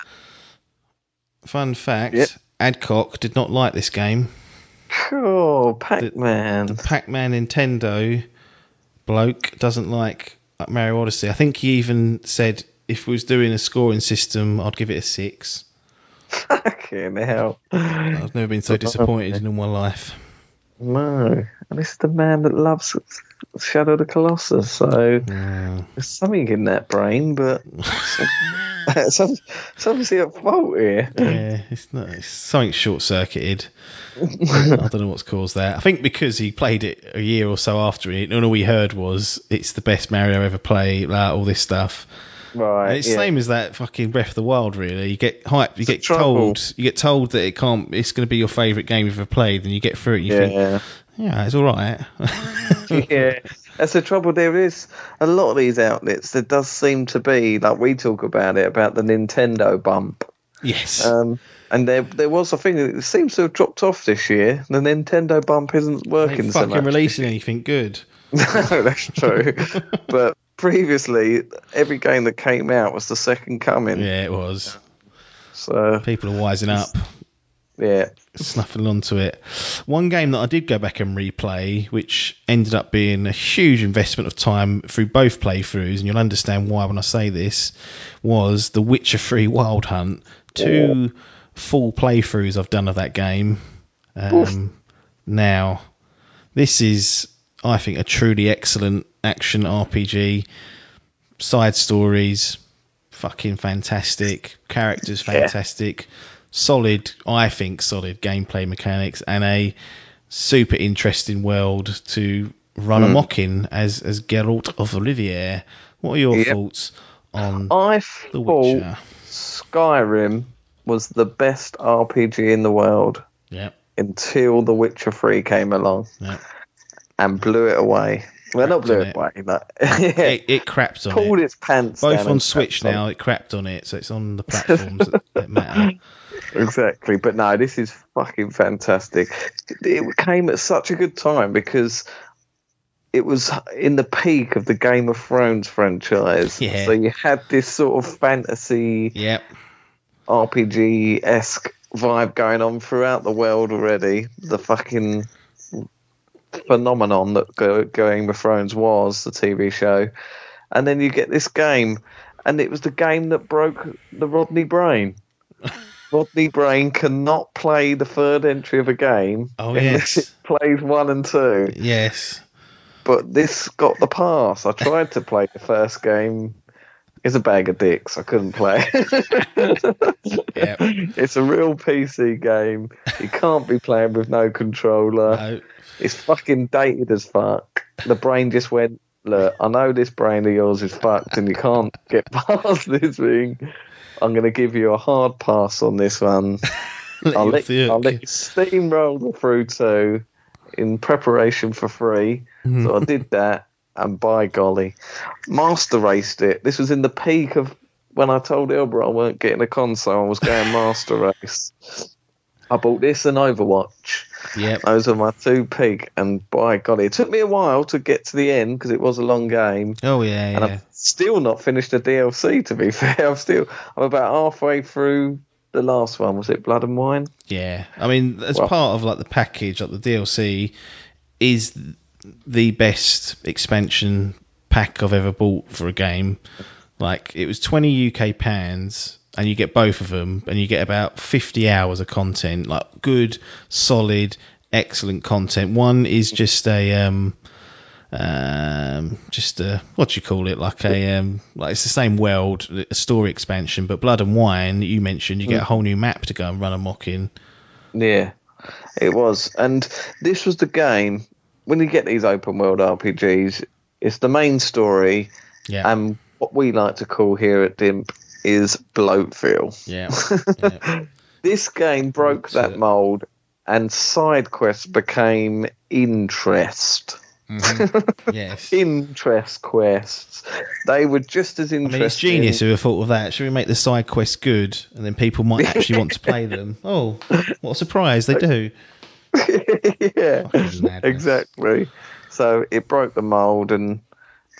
Fun fact. Yep. Adcock did not like this game. Oh, Pac-Man. The Pac-Man Nintendo bloke doesn't like Mario Odyssey. I think he even said if we was doing a scoring system, I'd give it a 6. Fucking hell. I've never been so disappointed in all my life. No, and this is the man that loves Shadow of the Colossus. So there's something in that brain, but it's obviously at fault here. Yeah, it's not. It's something short-circuited. I don't know what's caused that. I think because he played it a year or so after it, and all we heard was it's the best Mario ever played, like all this stuff. Right. And it's the same as that fucking Breath of the Wild. Really, you get hyped. You get told that it can't. It's going to be your favourite game you've ever played, and you get through it. And you think, yeah, it's all right. Yeah, that's the trouble. There is a lot of these outlets. There does seem to be, like we talk about it, about the Nintendo bump. Yes. And there was a thing that seems to have dropped off this year. The Nintendo bump isn't working so much. Fucking releasing anything good. No, that's true. But previously, every game that came out was the second coming. Yeah, it was. So people are wising up. Yeah. Snuffing onto it. One game that I did go back and replay, which ended up being a huge investment of time through both playthroughs, and you'll understand why when I say this, was The Witcher 3 Wild Hunt. 2 full playthroughs I've done of that game. Now, this is, I think, a truly excellent action RPG. Side stories, fucking fantastic. Characters, fantastic. Solid gameplay mechanics, and a super interesting world to run amok in as Geralt of Rivia. What are your thoughts on The Witcher? Skyrim was the best RPG in the world. Yep. Until The Witcher 3 came along. Yep. And blew it away. Well, not blew it away, but it crapped on it. Pulled its pants down. Both on Switch now, it crapped on it, so it's on the platforms that matter. Exactly, but no, this is fucking fantastic. It came at such a good time because it was in the peak of the Game of Thrones franchise. Yeah. So you had this sort of fantasy RPG-esque vibe going on throughout the world already. The fucking phenomenon that Game of Thrones was, the TV show. And then you get this game, and it was the game that broke the Rodney brain. Rodney Brain cannot play the third entry of a game unless it plays 1 and 2. Yes. But this got the pass. I tried to play the first game. It's a bag of dicks. I couldn't play. It's a real PC game. You can't be playing with no controller. No. It's fucking dated as fuck. The brain just went, look, I know this brain of yours is fucked and you can't get past this thing. I'm going to give you a hard pass on this one. I'll let you steamroll through 2 in preparation for 3. So I did that, and by golly, master raced it. This was in the peak of when I told Elbra I weren't getting a console. I was going master race. I bought this and Overwatch. Yep. Those are my 2 peak, and by golly, it took me a while to get to the end because it was a long game. Oh yeah, and I've still not finished the DLC. To be fair, I'm about halfway through the last one. Was it Blood and Wine? Yeah, I mean, as part of like the package, like the DLC is the best expansion pack I've ever bought for a game. Like, it was £20 and you get both of them, and you get about 50 hours of content, like good, solid, excellent content. One is just a what do you call it? Like it's the same world, a story expansion. But Blood and Wine, that you mentioned, you get a whole new map to go and run amok in. Yeah, it was, and this was the game. When you get these open world RPGs, it's the main story, and what we like to call here at Dimp is bloatfill. Yeah. This game broke that mold, and side quests became interest. Yes. Interest quests. They were just as interesting. I mean, it's genius who have thought of that. Should we make the side quests good, and then people might actually want to play them? Oh, what a surprise, they do. Yeah, exactly. So it broke the mold, and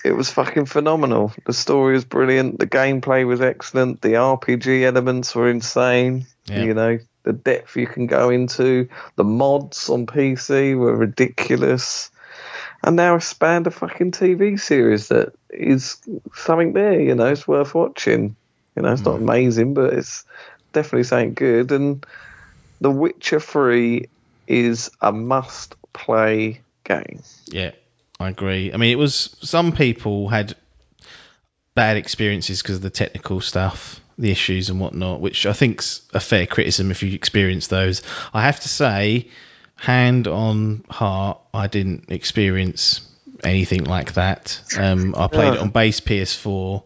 it was fucking phenomenal. The story was brilliant. The gameplay was excellent. The RPG elements were insane. Yeah. You know, the depth you can go into. The mods on PC were ridiculous. And now expand a fucking TV series that is something there. You know, it's worth watching. You know, it's not amazing, but it's definitely something good. And The Witcher 3 is a must play game. Yeah, I agree. I mean, it was some people had bad experiences because of the technical stuff, the issues and whatnot, which I think's a fair criticism if you experience those. I have to say, hand on heart, I didn't experience anything like that. I played it on base PS4,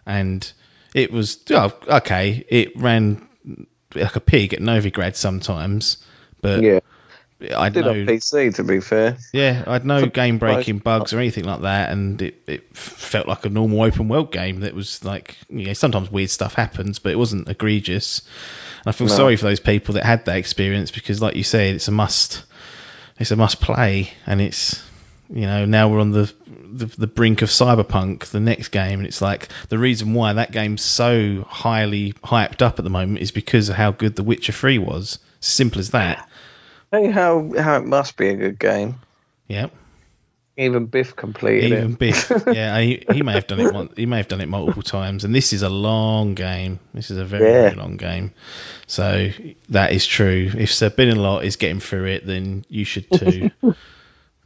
and it was okay. It ran like a pig at Novigrad sometimes, but Yeah. I Did on PC, to be fair. Yeah, I had no game-breaking bugs or anything like that, and it felt like a normal open-world game that was like, sometimes weird stuff happens, but it wasn't egregious. And I feel sorry for those people that had that experience because, like you said, it's a must-play, and it's, now we're on the brink of Cyberpunk, the next game, and it's like the reason why that game's so highly hyped up at the moment is because of how good The Witcher 3 was. Simple as that. Hey, how it must be a good game. Yep. Even Biff completed it. Even Biff, yeah, he may have done it he may have done it multiple times, and this is a long game. This is a very, very long game. So that is true. If Sir Binalot is getting through it, then you should too.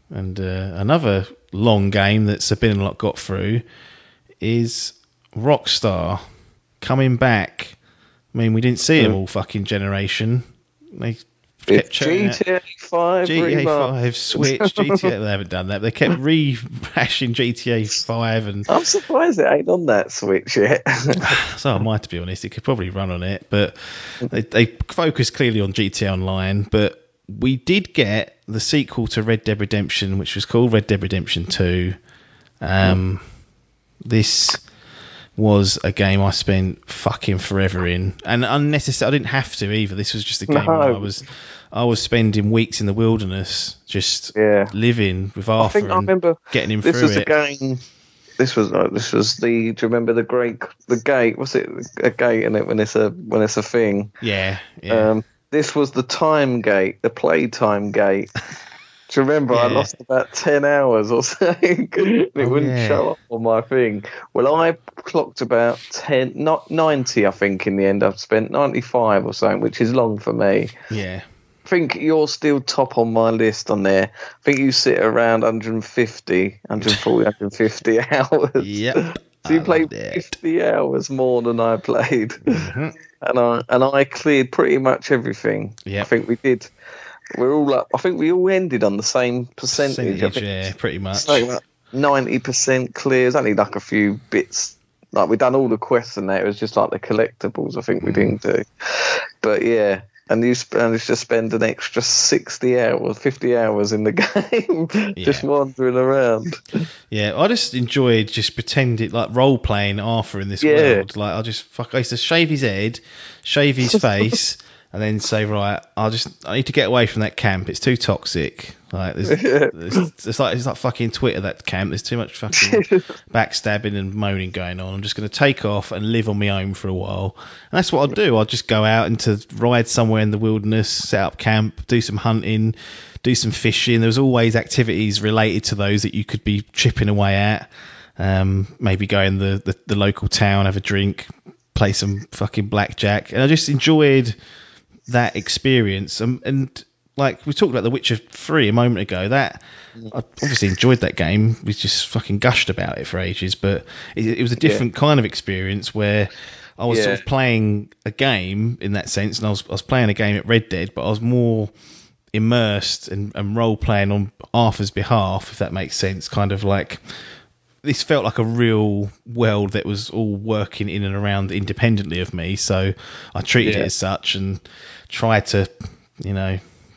And another long game that Sir Binalot got through is Rockstar coming back. I mean, we didn't see him all fucking generation. They kept GTA 5, GTA 5, Switch, GTA. They haven't done that. They kept rehashing GTA 5, and I'm surprised it ain't on that Switch yet. so am I, to be honest. It could probably run on it, but they focus clearly on GTA Online. But we did get the sequel to Red Dead Redemption, which was called Red Dead Redemption 2. This was a game I spent fucking forever in, and unnecessary. I didn't have to either. This was just a game where I was spending weeks in the wilderness, just living with Arthur. I remember getting him through it. This was a game. This was the. Do you remember the gate? What's it? A gate in it when it's a thing. Yeah. This was the time gate, the playtime gate. Do you remember I lost about 10 hours or something? It wouldn't show up on my thing. Well, I clocked about 90, I think, in the end. I've spent 95 or something, which is long for me. Yeah. I think you're still top on my list on there. I think you sit around 140, 150 hours. Yep. So you played 50 hours more than I played. Mm-hmm. And I cleared pretty much everything. Yep. I think we did. We're all up. I think we all ended on the same percentage. Yeah, pretty much. It's like 90% clear. It's only like a few bits. Like we've done all the quests and that. It was just like the collectibles. I think we didn't do. But yeah, and you managed to spend an extra 60 hours, 50 hours in the game, just wandering around. Yeah, I just enjoyed just pretending, like role playing Arthur in this world. Like I used to shave his head, shave his face. And then say, right, I need to get away from that camp. It's too toxic. Like, it's like fucking Twitter, that camp. There's too much fucking backstabbing and moaning going on. I'm just going to take off and live on my own for a while. And that's what I'll do. I'll just go out and to ride somewhere in the wilderness, set up camp, do some hunting, do some fishing. There was always activities related to those that you could be chipping away at. Maybe go in the local town, have a drink, play some fucking blackjack. And I just enjoyed that experience, and like we talked about The Witcher 3 a moment ago, that I obviously enjoyed that game. We just fucking gushed about it for ages, but it was a different kind of experience where I was sort of playing a game in that sense, and I was playing a game at Red Dead, but I was more immersed and role playing on Arthur's behalf, if that makes sense. Kind of like this felt like a real world that was all working in and around independently of me, so I treated it as such and tried to,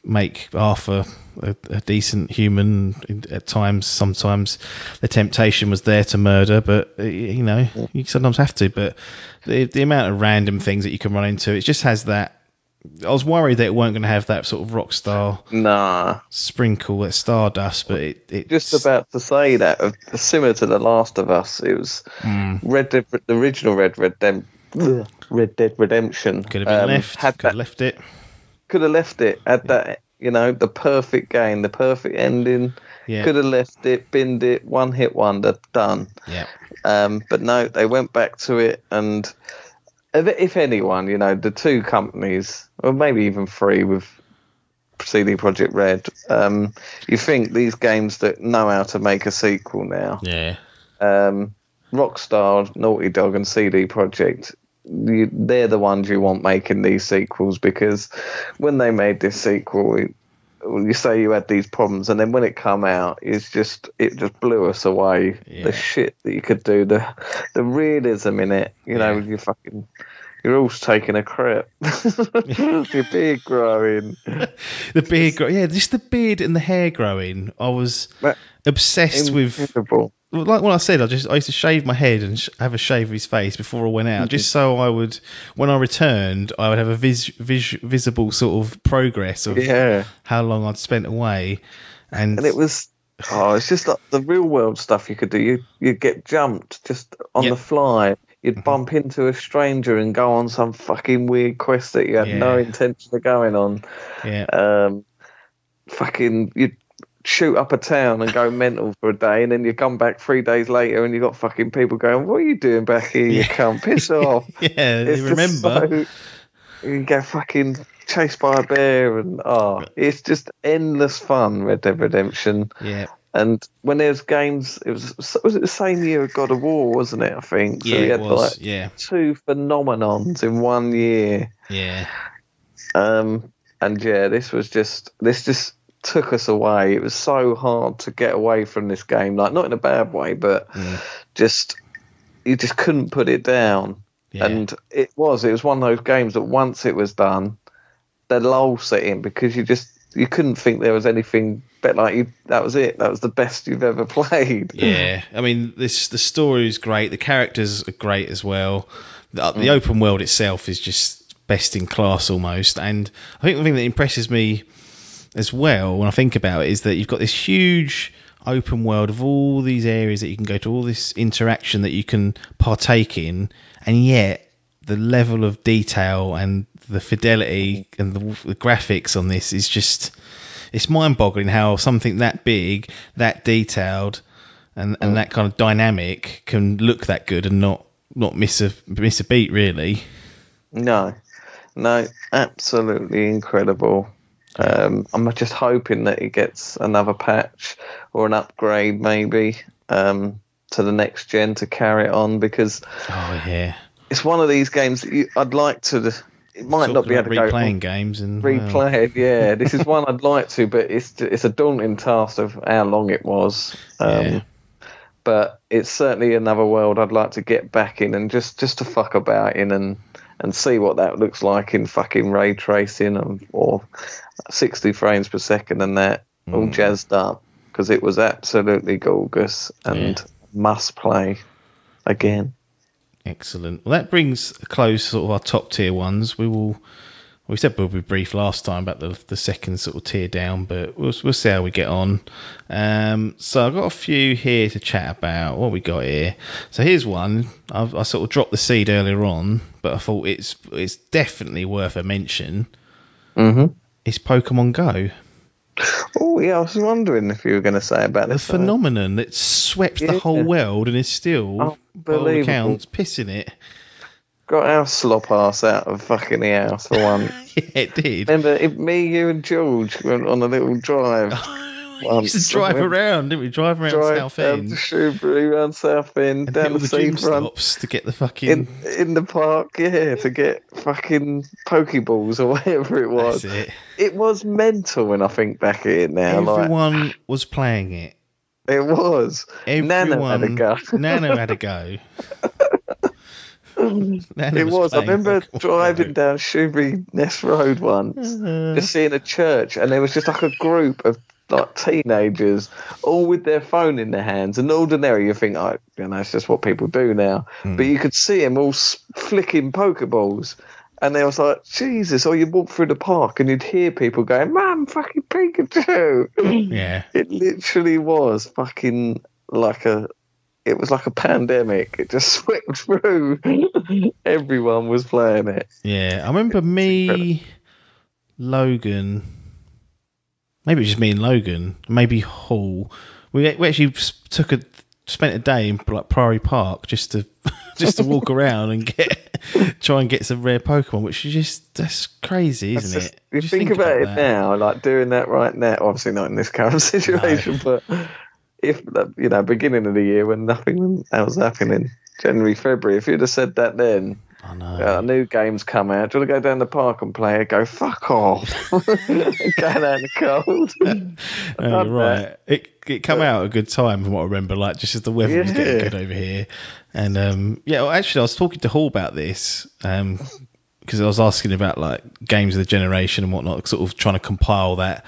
make Arthur a decent human. At times, sometimes the temptation was there to murder, but you sometimes have to. But the amount of random things that you can run into, it just has that. I was worried that it weren't going to have that sort of Rockstar sprinkle, that Stardust, but it just about to say that similar to The Last of Us, it was the original Red Dead Redemption. Could have been left it. Could have left it. Had that, the perfect game, the perfect ending. Yeah. Could have left it, binned it, one hit wonder, done. Yeah. But no, they went back to it, and if anyone, the two companies, or maybe even three, with CD Projekt Red. You think these games that know how to make a sequel now. Yeah. Rockstar, Naughty Dog, and CD Projekt. They're the ones you want making these sequels, because when they made this sequel, you say you had these problems, and then when it come out, it just blew us away. Yeah. The shit that you could do, the realism in it. You know, you're all taking a crap. Your beard growing. The beard, just the beard and the hair growing. I was obsessed with. Like what I said, I used to shave my head and have a shave of his face before I went out, just so I would, when I returned, I would have a visible sort of progress of how long I'd spent away. And it was, it's just like the real world stuff you could do. You'd get jumped just on the fly. You'd bump into a stranger and go on some fucking weird quest that you had no intention of going on. Yeah. You'd shoot up a town and go mental for a day, and then you come back 3 days later and you got fucking people going, "What are you doing back here? You can't piss off." You remember? You get fucking chased by a bear, and it's just endless fun. Red Dead Redemption. Yeah. And when there's games, was it the same year of God of War, wasn't it? I think. So it was. Two phenomenons in 1 year. Yeah. This just took us away. It was so hard to get away from this game, like not in a bad way, but you just couldn't put it down. Yeah. And it was one of those games that once it was done, the lull set in, because you couldn't think there was anything better. That was it. That was the best you've ever played. Yeah, I mean, the story is great. The characters are great as well. The open world itself is just best in class almost. And I think the thing that impresses me as well when I think about it is that you've got this huge open world of all these areas that you can go to, all this interaction that you can partake in, and yet the level of detail and the fidelity and the graphics on this is just, it's mind-boggling how something that big, that detailed, and that kind of dynamic can look that good and not miss a beat, really. No, absolutely incredible. I'm just hoping that it gets another patch or an upgrade, maybe, to the next gen to carry it on, because it's one of these games that I'd like to. It might not be able to go replaying games and replaying. Yeah, this is one I'd like to, but it's a daunting task of how long it was. But it's certainly another world I'd like to get back in and just to fuck about in and see what that looks like in fucking ray tracing or 60 frames per second and that all jazzed up, because it was absolutely gorgeous and must play again. Excellent. Well, that brings a close sort of our top tier ones. We said we'll be brief last time about the second sort of tier down, but we'll see how we get on. So I've got a few here to chat about. What we got here? So here's one. I sort of dropped the seed earlier on, but I thought it's definitely worth a mention. Mm-hmm. It's Pokemon Go. Oh yeah, I was wondering if you were going to say about this. The phenomenon that swept the whole world and is still, by all accounts, pissing it. Got our slop ass out of fucking the house for one. Yeah, it did. Remember, me, you, and George went on a little drive. We used to drive around, didn't we? Drive around Southend. Shrewsbury, around Southend, and down the seafront. To get the fucking... In the park, to get fucking Pokeballs or whatever it was. That's it. It was mental when I think back at it now. Everyone was playing it. It was. Nano had a go. Nano had a go. It was. I remember driving down Shrewsbury Ness Road once, just seeing a church, and there was just like a group of like teenagers, all with their phone in their hands. And ordinary, you think, it's just what people do now. But you could see them all flicking Pokeballs. And they was like, Jesus, or you walk through the park and you'd hear people going, "Man, fucking Pikachu." Yeah. It literally was fucking it was like a pandemic. It just swept through. Everyone was playing it. Yeah. I remember Logan, maybe it was just me and Logan, maybe Hall. We actually took spent a day in like Priory Park just to walk around and try and get some rare Pokemon, which is that's crazy, isn't it? You Just think about it that. now, like doing that right now. Obviously not in this current situation, but if beginning of the year when nothing else was happening, January, February, if you'd have said that then. I know. New games come out. Do you want to go down the park and play it? Go, fuck off. Going out in the cold. No, you're right. It came out at a good time from what I remember, like just as the weather was getting good over here. And actually I was talking to Hall about this because I was asking about like games of the generation and whatnot, sort of trying to compile that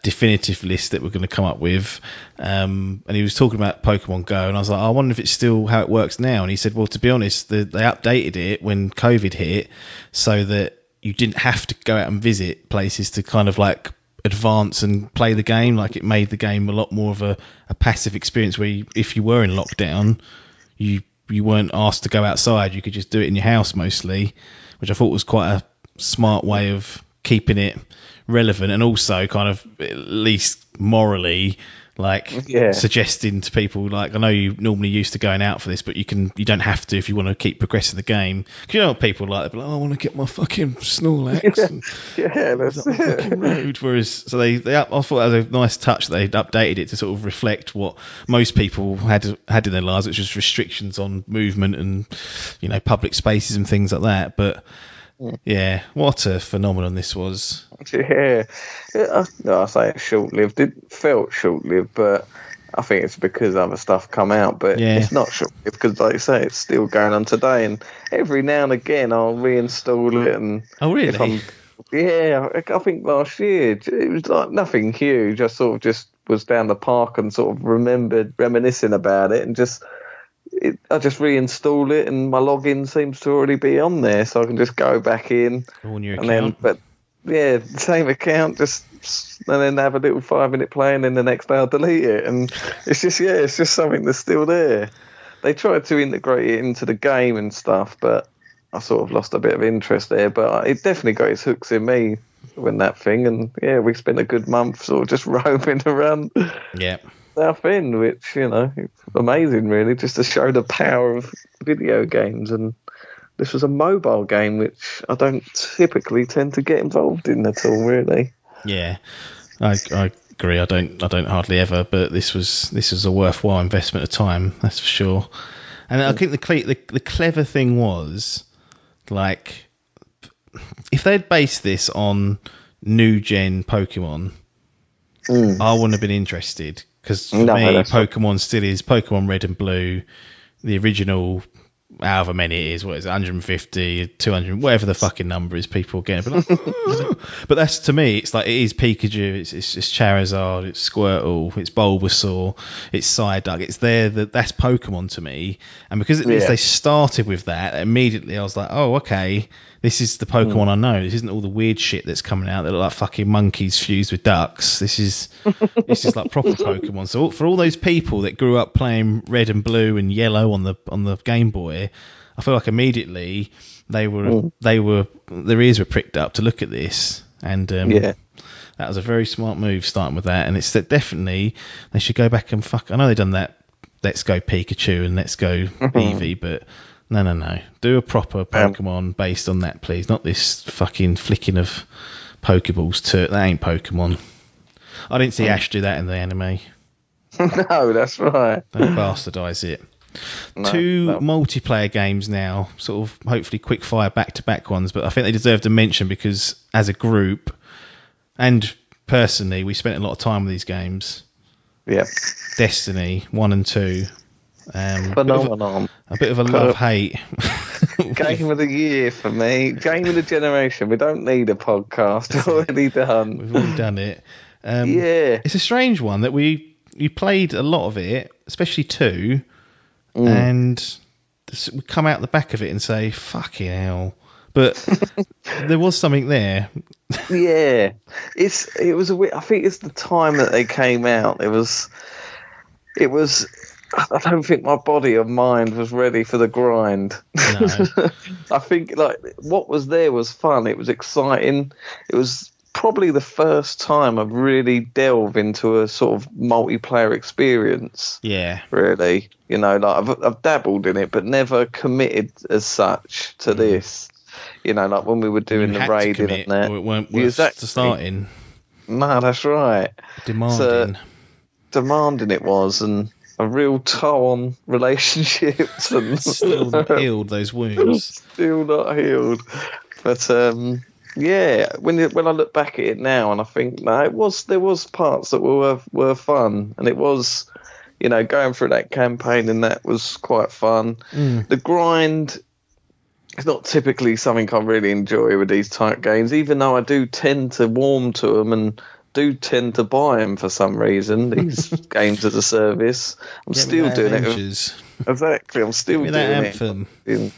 definitive list that we're going to come up with. And he was talking about Pokemon Go, and I was like, I wonder if it's still how it works now. And he said, well, to be honest, they updated it when COVID hit so that you didn't have to go out and visit places to kind of like advance and play the game. Like it made the game a lot more of a passive experience where if you were in lockdown, you weren't asked to go outside. You could just do it in your house mostly, which I thought was quite a smart way of keeping it relevant and also kind of at least morally suggesting to people, like, I know you normally used to going out for this, but you don't have to if you want to keep progressing the game. Because you know what people like, they're like, I want to get my fucking Snorlax and that's up the fucking road. Whereas, so I thought that was a nice touch that they'd updated it to sort of reflect what most people had in their lives, which was restrictions on movement and public spaces and things like that. But yeah, what a phenomenon this was. Yeah. I say it's short-lived. It felt short-lived, but I think it's because other stuff come out. But it's not short-lived because, like you say, it's still going on today. And every now and again, I'll reinstall it. And oh, really? I think last year it was like nothing huge. I sort of just was down the park and sort of reminiscing about it, and I just reinstall it, and my login seems to already be on there, so I can just go back in. On your account? Same account, and then have a little 5-minute play, and then the next day I'll delete it. And it's just something that's still there. They tried to integrate it into the game and stuff, but I sort of lost a bit of interest there. But it definitely got its hooks in me when that thing, and we spent a good month sort of just roaming around. Yeah. South End, which it's amazing, really, just to show the power of video games. And this was a mobile game, which I don't typically tend to get involved in at all, really. Yeah, I agree. I don't hardly ever, but this was a worthwhile investment of time, that's for sure. And I think the clever thing was, like, if they'd based this on new gen Pokemon, I wouldn't have been interested. Because for me, Pokemon still is Pokemon Red and Blue, the original, however many it is, 150, 200, whatever the fucking number is, people get it. But that's, to me, it's like, it is Pikachu, it's Charizard, it's Squirtle, it's Bulbasaur, it's Psyduck, it's that's Pokemon to me. And because they started with that, immediately I was like, oh, okay, this is the Pokemon I know. This isn't all the weird shit that's coming out that look like fucking monkeys fused with ducks. This is like proper Pokemon. So for all those people that grew up playing Red and Blue and Yellow on the Game Boy, I feel like immediately their ears were pricked up to look at this. And that was a very smart move, starting with that. And it's that definitely they should go back and I know they've done that. Let's go Pikachu and let's go Eevee, but. No. Do a proper Pokemon based on that, please. Not this fucking flicking of Pokeballs to it. That ain't Pokemon. I didn't see Ash do that in the anime. No, that's right. Don't bastardise it. Two multiplayer games now, sort of hopefully quick fire back-to-back ones, but I think they deserve to mention because as a group and personally, we spent a lot of time with these games. Yeah. Destiny 1 and 2. Phenomenon. A bit of a love-hate. Game of the year for me. Game of the generation. We don't need a podcast. Already done. We've already done it. It's a strange one that we played a lot of it, especially 2, and we come out the back of it and say, fucking hell. But there was something there. Yeah. It was I think it's the time that they came out. It was I don't think my body or mind was ready for the grind. No. I think like what was there was fun. It was exciting. It was probably the first time I've really delved into a sort of multiplayer experience. Yeah. Really, like I've dabbled in it, but never committed as such to this. Like when we were doing the raiding and that. Or it weren't worth to start in. No, that's right. Demanding it was, and a real toll on relationships, and still not healed those wounds. Still not healed, but yeah. When I look back at it now, and I think there was parts that were fun, and it was, going through that campaign, and that was quite fun. The grind is not typically something I really enjoy with these type games, even though I do tend to warm to them and do tend to buy them for some reason. These games as a service, I'm still doing it. Exactly, I'm still doing it.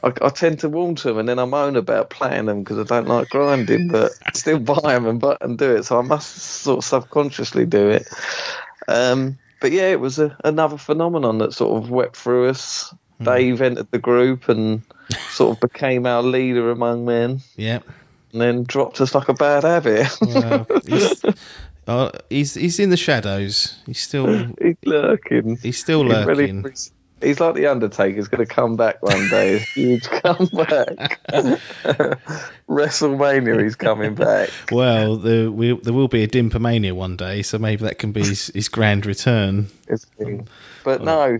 I tend to warm to them, and then I moan about playing them because I don't like grinding, but still buy them and do it. So I must sort of subconsciously do it. But yeah, it was another phenomenon that sort of wept through us. Dave entered the group and sort of became our leader among men. Yeah. And then dropped us like a bad habit. Well, he's in the shadows. He's lurking. He's still lurking. He's like the Undertaker. He's going to come back one day. Huge comeback. WrestleMania, he's coming back. Well, there will be a Dimpomania one day, so maybe that can be his grand return. But no,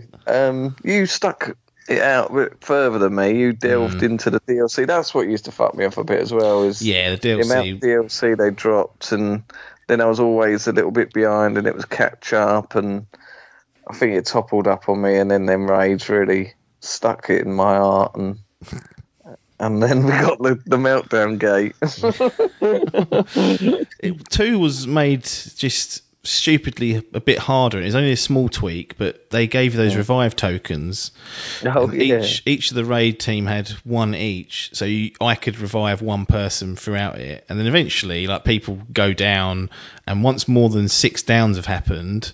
you stuck it out a bit further than me. You delved into the DLC. That's what used to fuck me off a bit as well. The DLC. The amount of DLC they dropped, and then I was always a little bit behind, and it was catch up, and I think it toppled up on me, and then them raids really stuck it in my heart, and then we got the meltdown gate. 2 was made just stupidly a bit harder. It was only a small tweak, but they gave those revive tokens. Each of the raid team had one each, so I could revive one person throughout it, and then eventually, like, people go down, and once more than 6 downs have happened,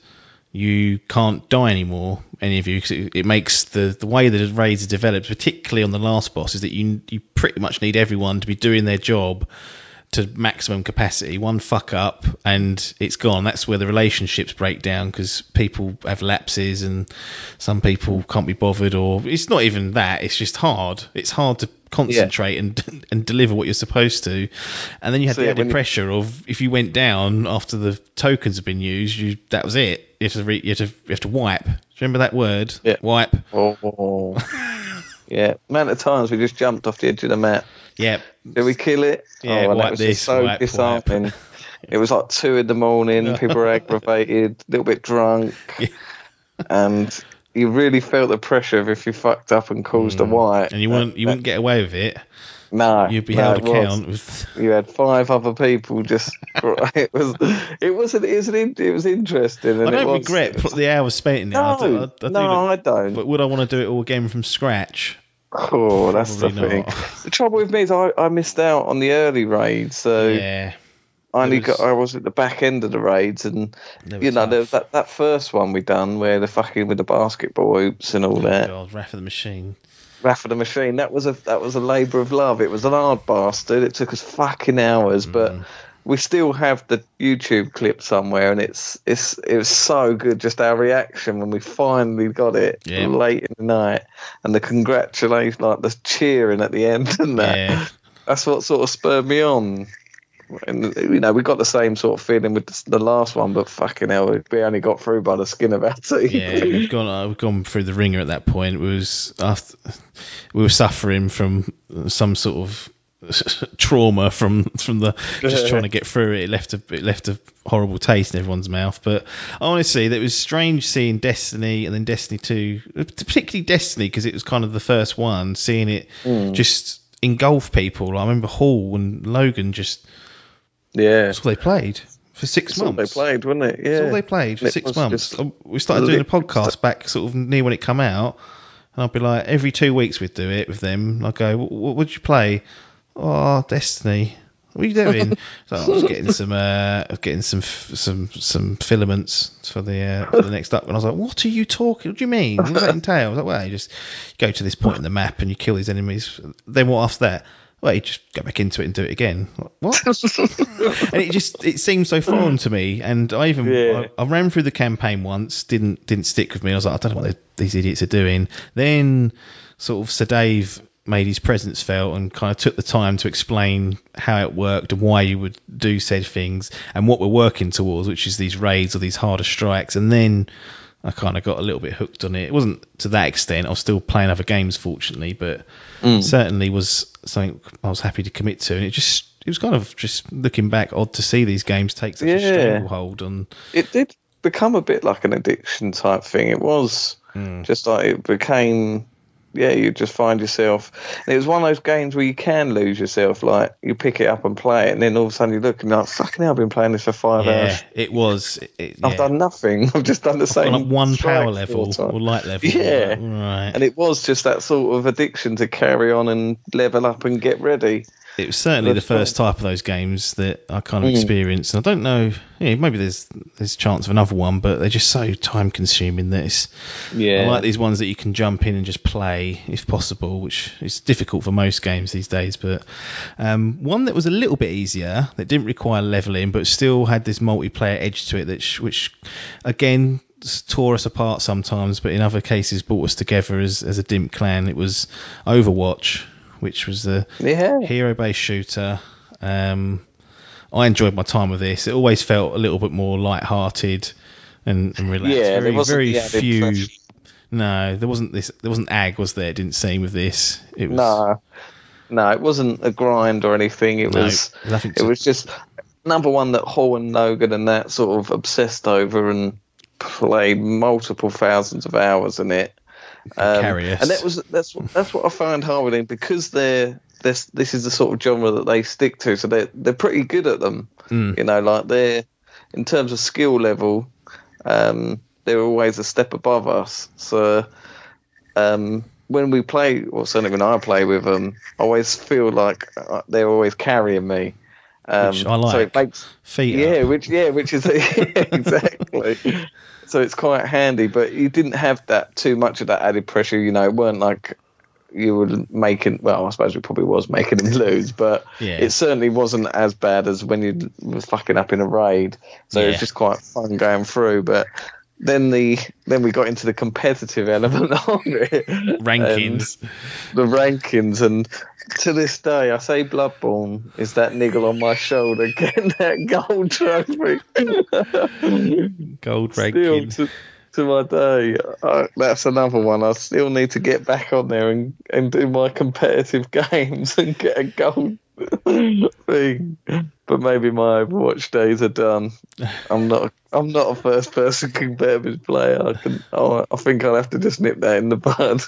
you can't die anymore, any of you, because it makes the way that the raids are developed, particularly on the last boss, is that you pretty much need everyone to be doing their job to maximum capacity. One fuck up and it's gone. That's where the relationships break down, because people have lapses and some people can't be bothered, or it's not even that, it's just hard. It's hard to concentrate and deliver what you're supposed to, and then you had the added pressure of, if you went down after the tokens have been used, that was it. You have to wipe. Do you remember that word? Yeah. Wipe. Oh. Yeah. Amount of times we just jumped off the edge of the map. Yeah. Did we kill it? Yeah. Wipe was this. So wipe, disarming. wipe. It was like 2 a.m. People were aggravated, a little bit drunk, and you really felt the pressure of if you fucked up and caused a wipe. And you wouldn't get away with it. No, you'd be held account. You had 5 other people just. It was interesting. And I don't regret the hours spent in it. I don't. But would I want to do it all again from scratch? Oh, that's Probably the thing. The trouble with me is I missed out on the early raids, so yeah. I was at the back end of the raids, and there was that first one we done where the fucking with the basketball hoops and all that. God, Wrath of the Machine. That was a labour of love. It was an hard bastard. It took us fucking hours, but we still have the YouTube clip somewhere, and it was so good. Just our reaction when we finally got it late in the night, and the congratulations, like the cheering at the end, and that. Yeah. That's what sort of spurred me on. And we got the same sort of feeling with the last one, but fucking hell, we only got through by the skin of our teeth. Yeah, we've gone through the ringer at that point. It was we were suffering from some sort of trauma from the just trying to get through it. It left a horrible taste in everyone's mouth. But honestly, it was strange seeing Destiny and then Destiny 2, particularly Destiny, because it was kind of the first one, seeing it just engulf people. I remember Hall and Logan just. Yeah, that's all they played for 6 months. That's all they played, wasn't it? Yeah, that's all they played for 6 months. We started doing a podcast back sort of near when it come out, and I'd be like, every 2 weeks we'd do it with them. I'd go, what would you play? Oh, Destiny. What are you doing? So I was getting some filaments for the next up, and I was like, what are you talking? What do you mean? What does that entail? I was like, well, you just go to this point in the map and you kill these enemies. Then what after that? well, you just go back into it and do it again. What? And it seemed so foreign to me. And I ran through the campaign once, didn't stick with me. I was like, I don't know what these idiots are doing. Then sort of Sir Dave made his presence felt and kind of took the time to explain how it worked and why you would do said things and what we're working towards, which is these raids or these harder strikes. And then I kind of got a little bit hooked on it. It wasn't to that extent. I was still playing other games, fortunately, but certainly was something I was happy to commit to. And it was kind of, just looking back, odd to see these games take such a stranglehold on. It did become a bit like an addiction type thing. It was just like it became. Yeah, you just find yourself. And it was one of those games where you can lose yourself. Like, you pick it up and play it, and then all of a sudden you look and you're like, fucking hell, I've been playing this for 5 hours. It was. I've done nothing. I've just done the same. Like one power level or light level. Yeah. Right. And it was just that sort of addiction to carry on and level up and get ready. It was certainly the first type of those games that I kind of experienced. And I don't know, maybe there's chance of another one, but they're just so time consuming that I like these ones that you can jump in and just play if possible, which is difficult for most games these days. But one that was a little bit easier, that didn't require leveling, but still had this multiplayer edge to it, which again tore us apart sometimes, but in other cases brought us together as a Dimp clan. It was Overwatch, which was the hero-based shooter. I enjoyed my time with this. It always felt a little bit more light-hearted and relaxed. Yeah, very few. No, there wasn't ag, was there? It didn't seem with this. It was, no, it wasn't a grind or anything. It was just number one that Hall and Logan and that sort of obsessed over and played multiple thousands of hours in it. And that's what I find hard with them, because this is the sort of genre that they stick to, so they're pretty good at them. You know, like they're, in terms of skill level, they're always a step above us. So when we play, or certainly when I play with them, I always feel like they're always carrying me. Which I like. So it makes feet up. which is exactly. So it's quite handy, but you didn't have that too much of that added pressure. You know, it weren't like you were making. Well, I suppose it probably was making him lose, but it certainly wasn't as bad as when you were fucking up in a raid. So it was just quite fun going through. But then we got into the competitive element of it, rankings, the rankings, and to this day, I say Bloodborne is that niggle on my shoulder getting that gold trophy. Gold ranking. Still, to my day, that's another one. I still need to get back on there and do my competitive games and get a gold thing. But maybe my Overwatch days are done. I'm not a first person competitive player. I think I'll have to just nip that in the bud.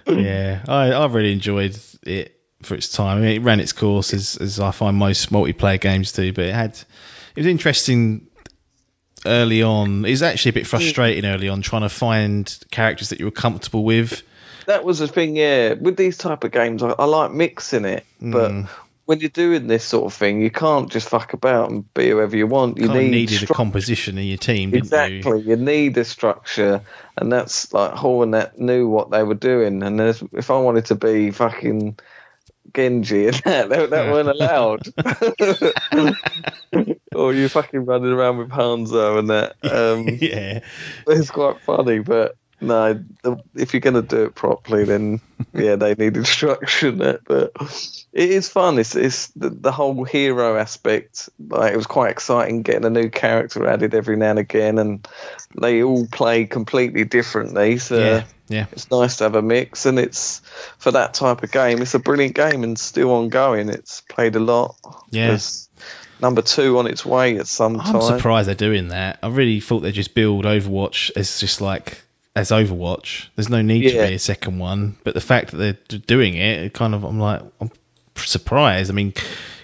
Yeah, I really enjoyed it for its time. I mean, it ran its course as I find most multiplayer games do, but it was interesting early on. It was actually a bit frustrating early on trying to find characters that you were comfortable with. That was the thing, yeah. With these type of games, I like mixing it, but when you're doing this sort of thing, you can't just fuck about and be whoever you want. You needed a composition in your team, didn't you? You need a structure, and that's like Hall and that knew what they were doing. And if I wanted to be fucking Genji and that weren't allowed. Or you fucking running around with Hanzo and that. It's quite funny, but no, if you're going to do it properly, then they need instruction. But it is fun. It's the whole hero aspect. Like, it was quite exciting getting a new character added every now and again, and they all play completely differently. So it's nice to have a mix, and it's, for that type of game, it's a brilliant game and still ongoing. It's played a lot. There's number 2 on its way at some time. I'm surprised they're doing that. I really thought they'd just build Overwatch as just like as Overwatch. There's no need to be a second one, but the fact that they're doing it, I'm surprised. I mean,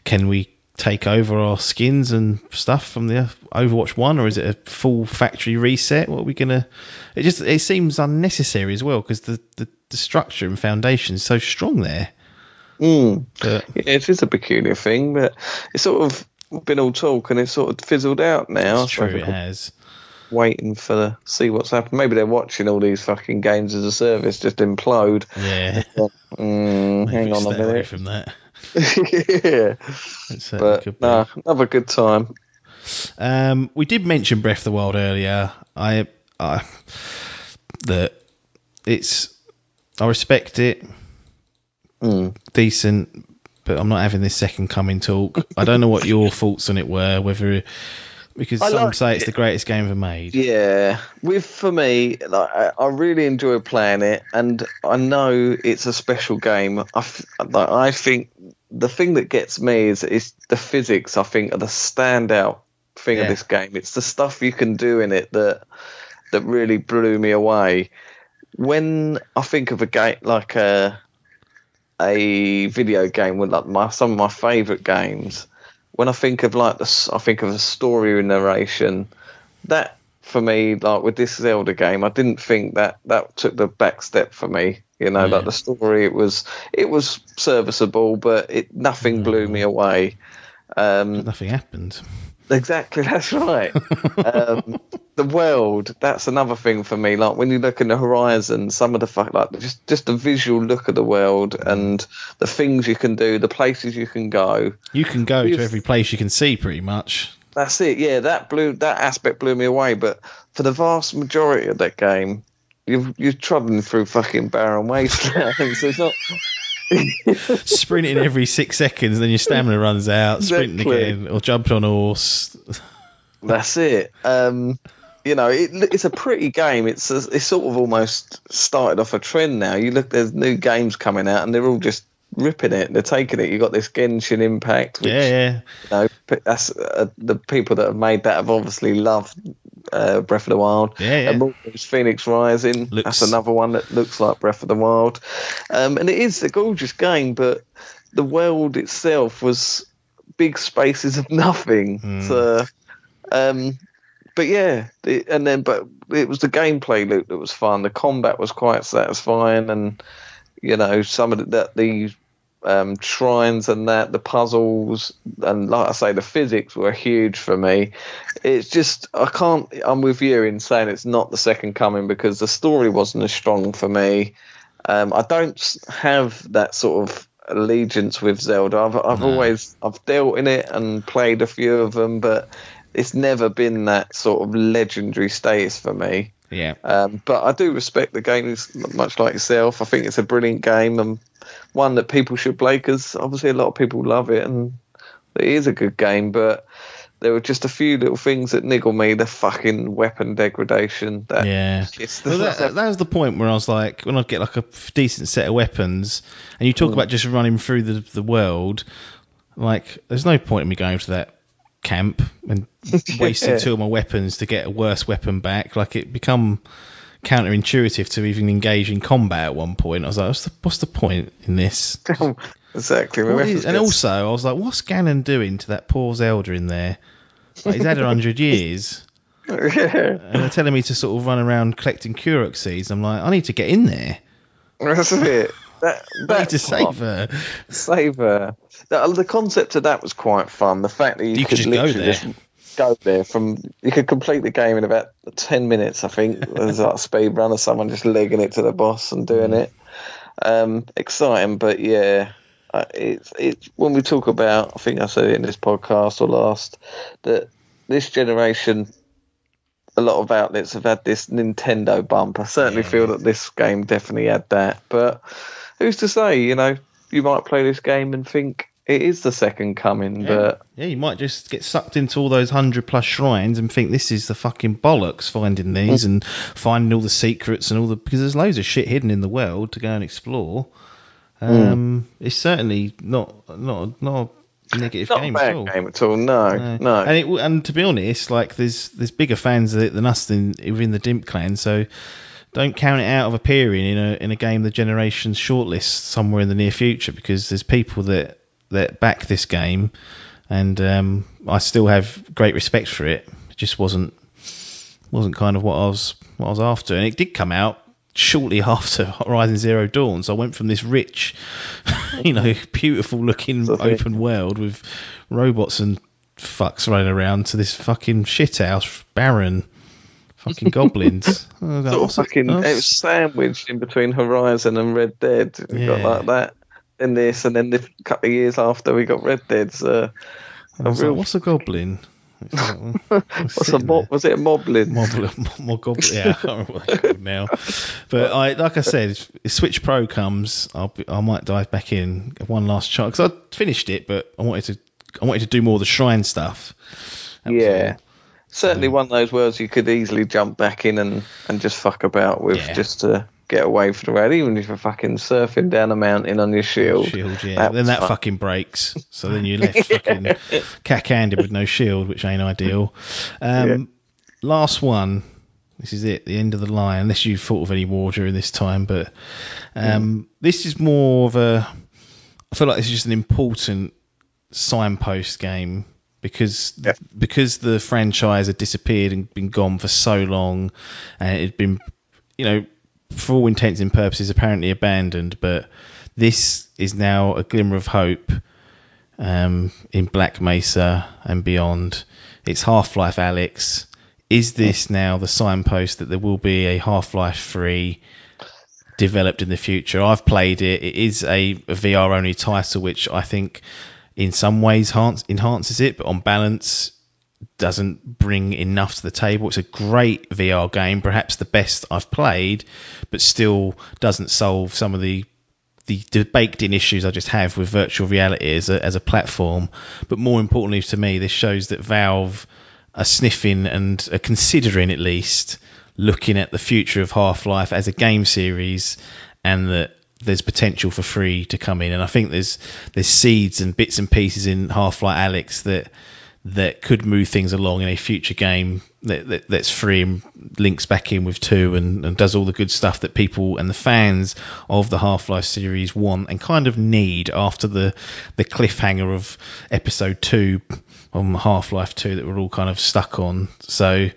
can we take over our skins and stuff from the Overwatch 1, or is it a full factory reset? What are we gonna? It seems unnecessary as well, because the structure and foundation is so strong there. But it is a peculiar thing, but it's sort of been all talk and it's sort of fizzled out now. It's true, it has. waiting for see what's happened. Maybe they're watching all these fucking games as a service just implode. Yeah. Hang on a minute. Away from that. Yeah. But no, another good time. We did mention Breath of the Wild earlier. I respect it. Decent, but I'm not having this second coming talk. I don't know what your thoughts on it were, because some say it's the greatest game ever made. Yeah, for me, like, I really enjoy playing it, and I know it's a special game. I think the thing that gets me is the physics. I think are the standout thing of this game. It's the stuff you can do in it that really blew me away. When I think of a game like a video game with like some of my favourite games, when I think of I think of a story and narration. That for me, like with this Zelda game, I didn't think that took the back step for me. Like the story, it was serviceable, but nothing blew me away. Nothing happened. Exactly, that's right. The world, that's another thing for me. Like when you look in the horizon, some of the just the visual look of the world and the things you can do, the places you can go. You can go to every place you can see, pretty much. That's it. Yeah, that aspect blew me away. But for the vast majority of that game, you're trudging through fucking barren wastelands. It's not. Sprinting every 6 seconds, then your stamina runs out. Sprinting again, or jumping on a horse. That's it. It's a pretty game. It's sort of almost started off a trend now. You look, there's new games coming out, and they're all just ripping it. They're taking it. You got this Genshin Impact. Which, that's the people that have made that have obviously loved Breath of the Wild. And Phoenix Rising. That's another one that looks like Breath of the Wild. And it is a gorgeous game, but the world itself was big spaces of nothing. So, but yeah, but it was the gameplay loop that was fun. The combat was quite satisfying, and some of the shrines and the puzzles, and like I say, the physics were huge for me. It's just I'm with you in saying it's not the second coming, because the story wasn't as strong for me. I don't have that sort of allegiance with Zelda. I've dealt in it and played a few of them, but it's never been that sort of legendary status for me. But I do respect the game, much like yourself. I think it's a brilliant game, and one that people should play, because obviously a lot of people love it, and it is a good game. But there were just a few little things that niggle me. The fucking weapon degradation. That was the point where I was like, when I get like a decent set of weapons, and you talk about just running through the world, like there's no point in me going to that camp and wasting 2 of my weapons to get a worse weapon back. Like, it become counterintuitive to even engage in combat at one point. I was like, what's the point in this? Exactly. And also I was like, what's Ganon doing to that poor Zelda in there? Like, he's had 100 years. And they're telling me to sort of run around collecting Kurok seeds. I'm like, I need to get in there. That's it. I need to save her. The concept of that was quite fun. The fact that you could just go there you could complete the game in about 10 minutes, I think. There's like a speed run of someone just legging it to the boss and doing it. Exciting, but yeah, it's when we talk about, I think I said it in this podcast or last, that this generation, a lot of outlets have had this Nintendo bump. I certainly feel that this game definitely had that, but who's to say? You might play this game and think it is the second coming, but you might just get sucked into all those 100+ shrines and think this is the fucking bollocks, finding these and finding all the secrets and because there's loads of shit hidden in the world to go and explore. It's certainly not a negative game at all. Game at all. No. And to be honest, like there's bigger fans of it than us within the Dimp clan, so don't count it out of appearing in a game the generation's shortlist somewhere in the near future, because there's people that back this game, and I still have great respect for it. It just wasn't kind of what I was after, and it did come out shortly after Horizon Zero Dawn. So I went from this rich, beautiful looking open world with robots and fucks running around to this fucking shithouse, barren, Fucking goblins. Oh, It was sandwiched in between Horizon and Red Dead. We got like that. Then this, and then a couple of years after we got Red Dead. What's a goblin? Was it a moblin? Goblin. Yeah, I can't remember what they're called now. But like I said, if Switch Pro comes, I might dive back in one last shot because I finished it, but I wanted to do more of the shrine stuff. Certainly one of those worlds you could easily jump back in and just fuck about with just to get away from the road, even if you're fucking surfing down a mountain on your shield. Then that fucking breaks. So then you're left fucking cack-handed with no shield, which ain't ideal. Last one. This is it, the end of the line, unless you've thought of any more during this time. But this is more of a... I feel like this is just an important signpost game because the franchise had disappeared and been gone for so long, and it had been, for all intents and purposes, apparently abandoned. But this is now a glimmer of hope in Black Mesa and beyond. It's Half-Life Alyx. Is this now the signpost that there will be a Half-Life 3 developed in the future? I've played it. It is a VR-only title, which I think in some ways enhances it, but on balance doesn't bring enough to the table. It's a great VR game, perhaps the best I've played, but still doesn't solve some of the baked-in issues I just have with virtual reality as a platform. But more importantly to me, this shows that Valve are sniffing and are considering, at least, looking at the future of Half-Life as a game series, and that there's potential for free to come in. And I think there's seeds and bits and pieces in Half-Life Alyx that could move things along in a future game that's free and links back in with 2 and does all the good stuff that people and the fans of the Half-Life series want and kind of need after the cliffhanger of episode 2 on Half-Life 2 that we're all kind of stuck on. So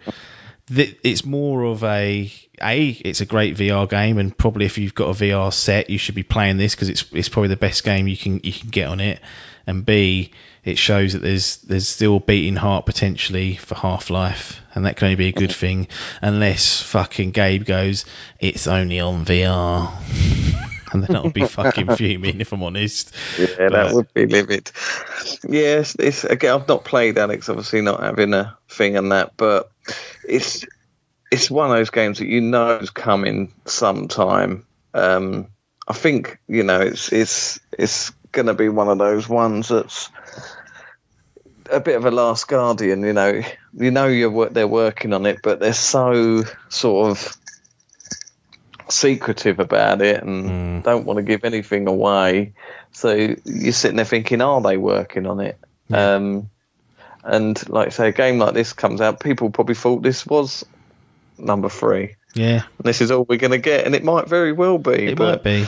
it's more of it's a great VR game, and probably if you've got a VR set, you should be playing this because it's probably the best game you can get on it. And B, it shows that there's still a beating heart potentially for Half-Life, and that can only be a good thing, unless fucking Gabe goes, it's only on VR. And then I'll be fucking fuming, if I'm honest. Yeah, that would be livid. Yes, again, I've not played Alyx, obviously not having a thing on that, but it's one of those games that is coming sometime. I think it's going to be one of those ones that's a bit of a last guardian. They're working on it, but they're so sort of secretive about it and don't want to give anything away. So you're sitting there thinking, are they working on it? And like I say, a game like this comes out, people probably thought this was number 3. Yeah. This is all we're going to get, and it might very well be. It might be.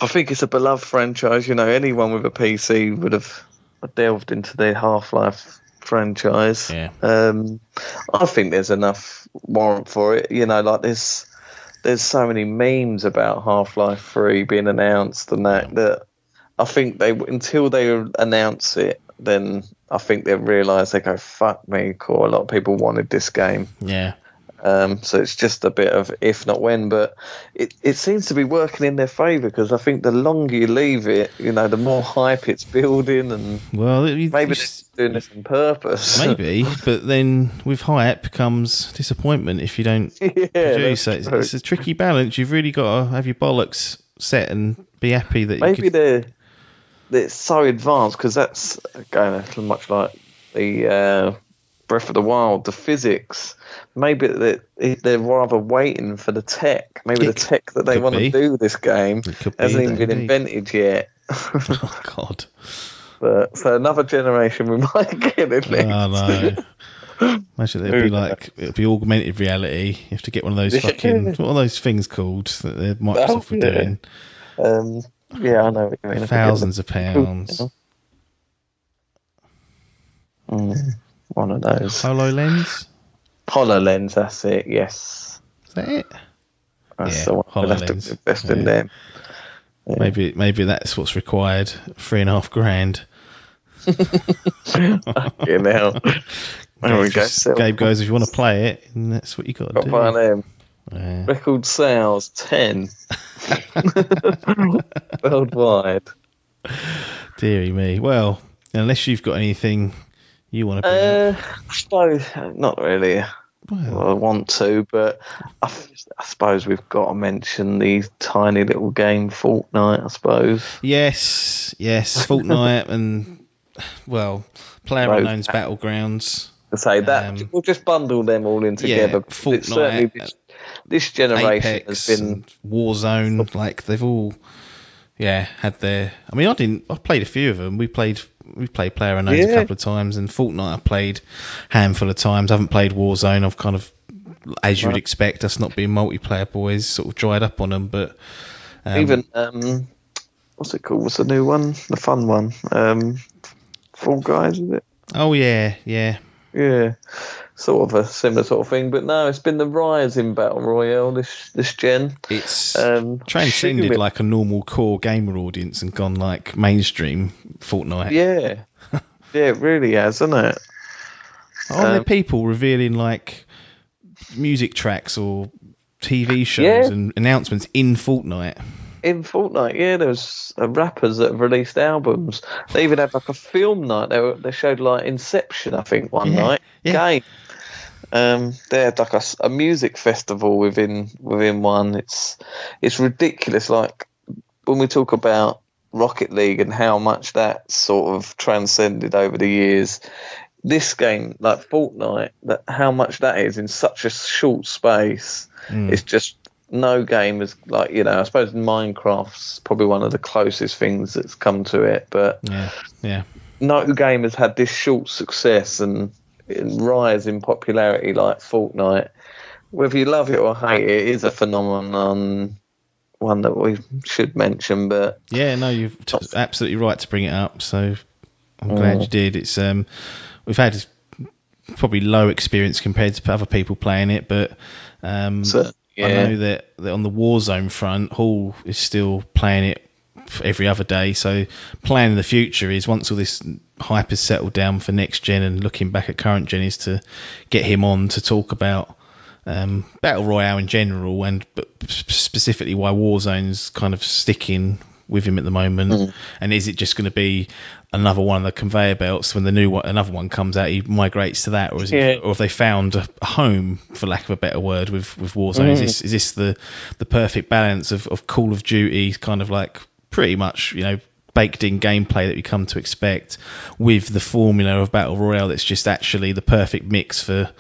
I think it's a beloved franchise. Anyone with a PC would have delved into the Half-Life franchise. Yeah. I think there's enough warrant for it. There's so many memes about Half-Life 3 being announced and that I think until they announce it, then I think they'll realise, they go, fuck me, cool, a lot of people wanted this game. Yeah. So it's just a bit of if not when, but it seems to be working in their favour, because I think the longer you leave it, the more hype it's building, and maybe they're doing this on purpose. Maybe, but then with hype comes disappointment if you don't produce. So it's a tricky balance. You've really got to have your bollocks set and be happy that they're so advanced, because that's going much like the Breath of the Wild, the physics. Maybe they're rather waiting for the tech. Maybe the tech that they want to do this game hasn't even been invented yet. Oh, God. But for another generation, we might get it next. Oh, no. Imagine it'd be augmented reality. You have to get one of those what are those things called that Microsoft were doing? I know what you mean. Thousands of pounds. One of those. HoloLens? HoloLens, that's it, yes. Is that it? That's the one. We'll have to invest in them. Yeah. Maybe that's what's required. $3,500. There we go. Gabe goes, if you want to play it, and that's what you got to do. Buy them. Yeah. Record sales 10 worldwide. Deary me. Well, unless you've got anything you want to bring up. I suppose not really. Well, I want to, but I suppose we've got to mention the tiny little game Fortnite. I suppose. Yes, Fortnite and PlayerUnknown's Battlegrounds. I say that we'll just bundle them all in together. Yeah, Fortnite. This generation Apex has been Warzone. Like they've all, had their. I mean, I played a few of them. We played PlayerUnknown's a couple of times, and Fortnite I played a handful of times. I haven't played Warzone. I've kind of, as you would expect, us not being multiplayer boys, sort of dried up on them. But even what's it called? What's the new one? The fun one? Fall Guys, is it? Oh yeah. Sort of a similar sort of thing, but no, it's been the rise in Battle Royale this gen. It's transcended like a normal core gamer audience and gone like mainstream Fortnite. Yeah, it really has, hasn't it? Are there people revealing like music tracks or TV shows and announcements in Fortnite? In Fortnite, there's rappers that have released albums. They even had like a film night. They showed like Inception, I think, one night. Game. They had like a music festival within one. It's ridiculous. Like when we talk about Rocket League and how much that sort of transcended over the years, this game, like Fortnite, how much that is in such a short space. It's just. No game is like, I suppose Minecraft's probably one of the closest things that's come to it, but no game has had this short success and rise in popularity like Fortnite. Whether you love it or hate it, it is a phenomenon, one that we should mention. But you're absolutely right to bring it up. So I'm glad you did. It's we've had probably low experience compared to other people playing it, but I know that on the Warzone front, Hall is still playing it every other day. So plan in the future is once all this hype has settled down for next gen and looking back at current gen is to get him on to talk about Battle Royale in general but specifically why Warzone's kind of sticking with him at the moment. And is it just going to be another one of the conveyor belts when another one comes out, he migrates to that, or have they found a home, for lack of a better word, with Warzone? Is this the perfect balance of Call of Duty, kind of like pretty much baked in gameplay that we come to expect, with the formula of Battle Royale that's just actually the perfect mix for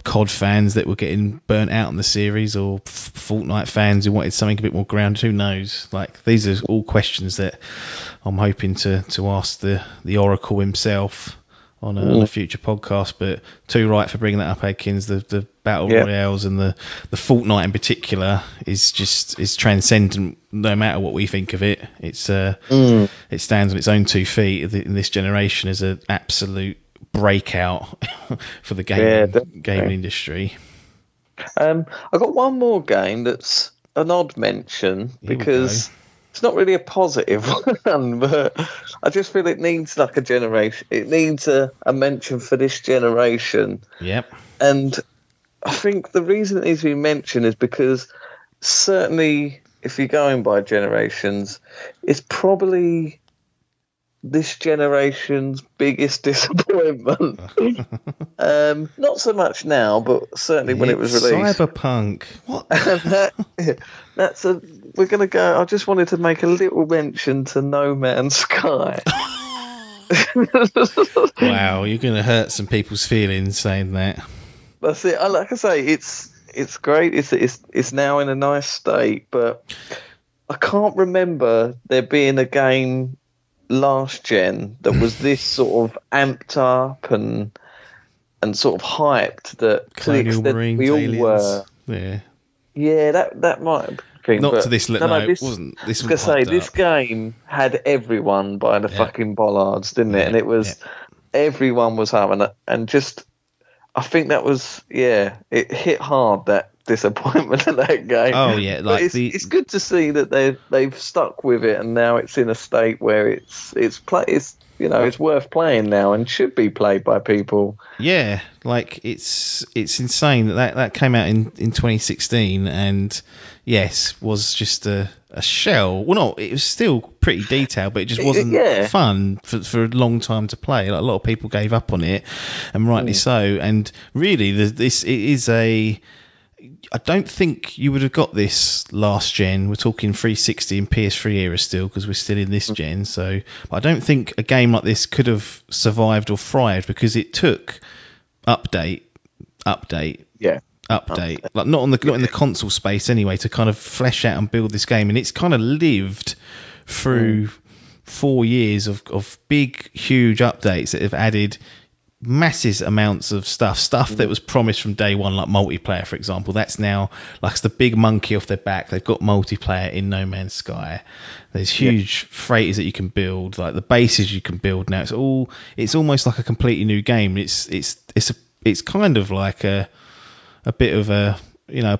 COD fans that were getting burnt out on the series, or Fortnite fans who wanted something a bit more grounded? Who knows? Like, these are all questions that I'm hoping to ask the Oracle himself on a future podcast. But too right for bringing that up, Adkins. The Battle Royales and the Fortnite in particular is transcendent. No matter what we think of it, it stands on its own 2 feet in this generation as an absolute breakout for the gaming industry. I got one more game that's an odd mention because it's not really a positive one, but I just feel it needs like a generation. It needs a mention for this generation. Yep. And I think the reason it needs to be mentioned is because certainly if you're going by generations, it's probably this generation's biggest disappointment. Not so much now, but certainly when it was released. Cyberpunk. What? We're going to go. I just wanted to make a little mention to No Man's Sky. Wow, you're going to hurt some people's feelings saying that. That's it. Like I say, it's great. It's now in a nice state, but I can't remember there being a game last gen that was this sort of amped up and sort of hyped that Colonial Marines, we all aliens. were. Yeah, that might have been. Not to this level. No, it wasn't. This was this game had everyone by the fucking bollards, didn't it? And it was everyone was having it, and just I think that was it hit hard, that disappointment of that game. Oh yeah, like it's good to see that they've stuck with it, and now it's in a state where it's it's worth playing now and should be played by people. Yeah, like it's insane that came out in 2016, and yes, was just a shell. Well, no, it was still pretty detailed, but it just wasn't fun for a long time to play. Like, a lot of people gave up on it, and rightly so. And really, it is a. I don't think you would have got this last gen. We're talking 360 and PS3 era still, because we're still in this gen. So I don't think a game like this could have survived or thrived, because it took update, like not in the console space anyway, to kind of flesh out and build this game. And it's kind of lived through 4 years of big, huge updates that have added massive amounts of stuff that was promised from day one, like multiplayer, for example. That's now like the big monkey off their back. They've got multiplayer in No Man's Sky. There's huge freighters that you can build, like the bases you can build now. It's almost like a completely new game. It's kind of like a bit of a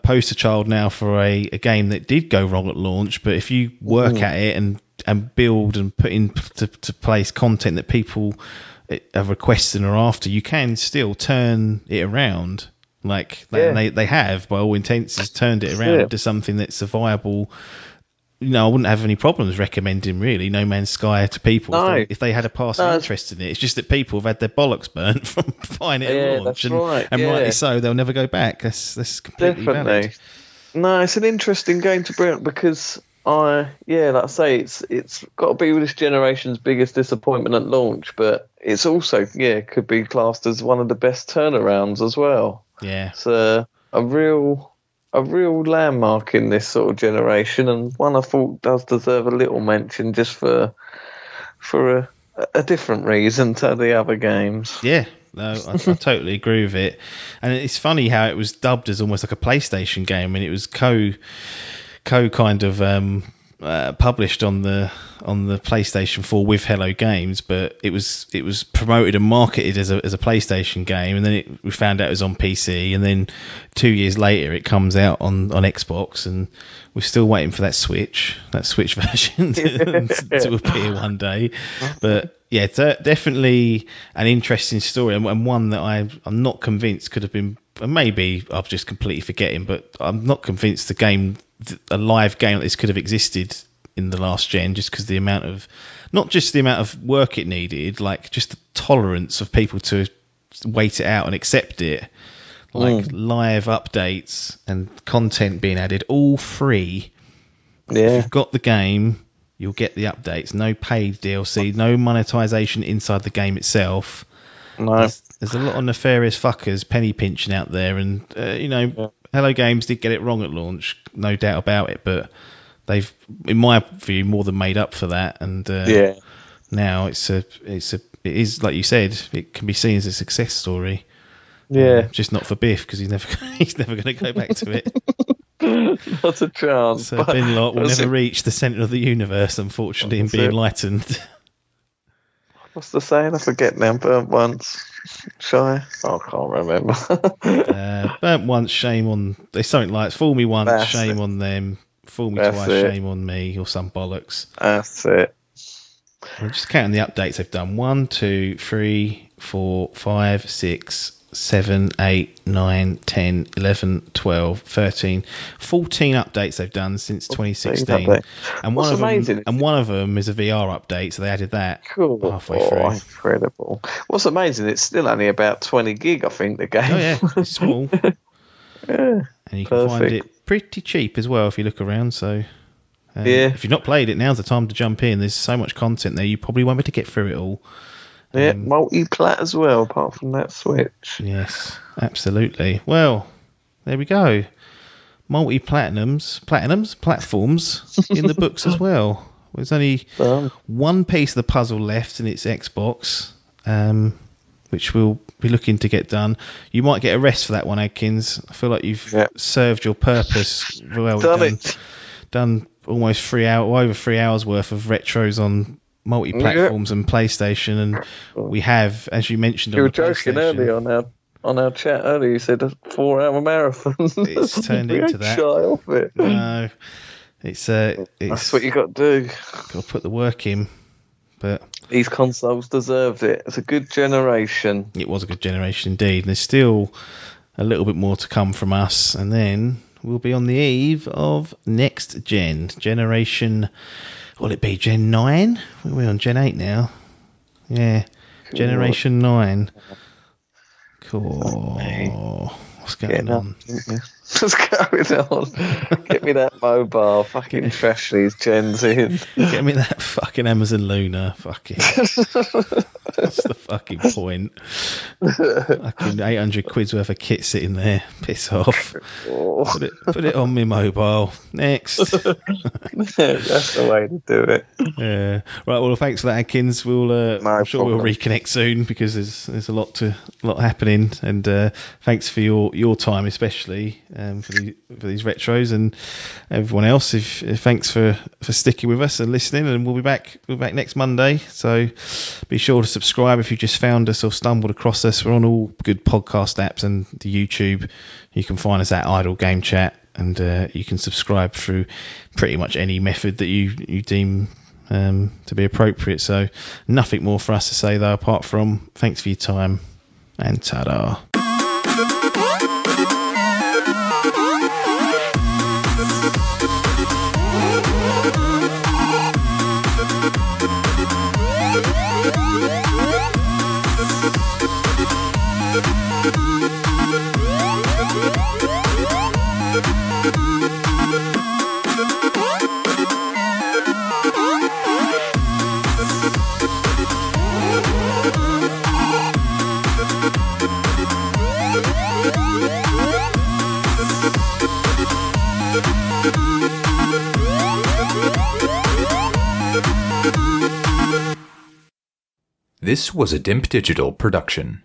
poster child now for a game that did go wrong at launch. But if you work at it and build and put into place content that people are requesting or after, you can still turn it around. Like they have, by all intents, has turned it around into something that's a viable. I wouldn't have any problems recommending really No Man's Sky to people if they had a passing interest in it. It's just that people have had their bollocks burnt from buying it at launch, and rightly so. They'll never go back. That's completely valid. No, it's an interesting game to bring up, because like I say, it's got to be this generation's biggest disappointment at launch, but it's also could be classed as one of the best turnarounds as well. Yeah, it's a real landmark in this sort of generation, and one I thought does deserve a little mention, just for a different reason to the other games. Yeah. No, I totally agree with it. And it's funny how it was dubbed as almost like a PlayStation game, and it was kind of published on the PlayStation 4 with Hello Games, but it was promoted and marketed as a PlayStation game, and then we found out it was on PC, and then 2 years later it comes out on Xbox, and we're still waiting for that Switch version to appear one day. But yeah, definitely an interesting story, and one that I'm not convinced could have been. Maybe I'm just completely forgetting, but I'm not convinced a live game like this could have existed in the last gen, just because not just the amount of work it needed, like just the tolerance of people to wait it out and accept it, like live updates and content being added, all free. Yeah. If you've got the game, you'll get the updates. No paid DLC, no monetization inside the game itself. No. There's a lot of nefarious fuckers penny pinching out there, and Hello Games did get it wrong at launch, no doubt about it, but they've, in my view, more than made up for that. And now it is like you said, it can be seen as a success story. Yeah, just not for Biff, because he's never going to go back to it. Not a chance. So Bin Lot will never reach the centre of the universe, unfortunately, and be enlightened. What's the saying? I forget now. Burnt once, shy. I can't remember. Burnt once, shame on. There's something like fool me once, shame on them. Fool me twice, shame on me, or some bollocks. That's it. I'm just counting the updates they've done. 1, 2, 3, 4, 5, 6, 7, 8, 9, 10, 11, 12, 13, 14 updates they've done since 2016. And one of them is a VR update, so they added that halfway through. Incredible. What's amazing, it's still only about 20 gig, I think, the game. Oh yeah, it's small. Yeah. And you can find it pretty cheap as well if you look around, so if you've not played it, now's the time to jump in. There's so much content there, you probably won't be able to get through it all. Yeah, multi-plat as well, apart from that Switch. Yes, absolutely. Well, there we go. Platforms in the books as well. There's only one piece of the puzzle left, and it's Xbox, which we'll be looking to get done. You might get a rest for that one, Adkins. I feel like you've served your purpose well. Done almost over 3 hours worth of retros on multi-platforms and PlayStation, and we have, as you mentioned, you were joking earlier on our chat earlier. You said a 4-hour marathon. It's turned into that. Shy off it. No, it's that's what you got to do. Got to put the work in. But These consoles deserved it. It's a good generation. It was a good generation indeed. There's still a little bit more to come from us, and then we'll be on the eve of next generation. Will it be Gen 9? We're on Gen 8 now. Yeah, cool. Generation 9. Cool. What's going on? What's going on? Get me that mobile. Fucking trash these gens in. Get me that fucking Amazon Luna. Fucking. That's the fucking point. Fucking 800 quid's worth of kit sitting there. Piss off. Put it on my mobile. Next. That's the way to do it. Yeah. Right. Well, thanks for that, Adkins. I'm sure we'll reconnect soon because there's a lot happening, and thanks for your time, especially for these retros, and everyone else. If thanks for sticking with us and listening, and we'll be back next Monday. So be sure to subscribe if you just found us or stumbled across us. We're on all good podcast apps and the YouTube. You can find us at Idle Game Chat, and you can subscribe through pretty much any method that you deem to be appropriate. So nothing more for us to say though, apart from thanks for your time and ta-da. This was a Dimp Digital production.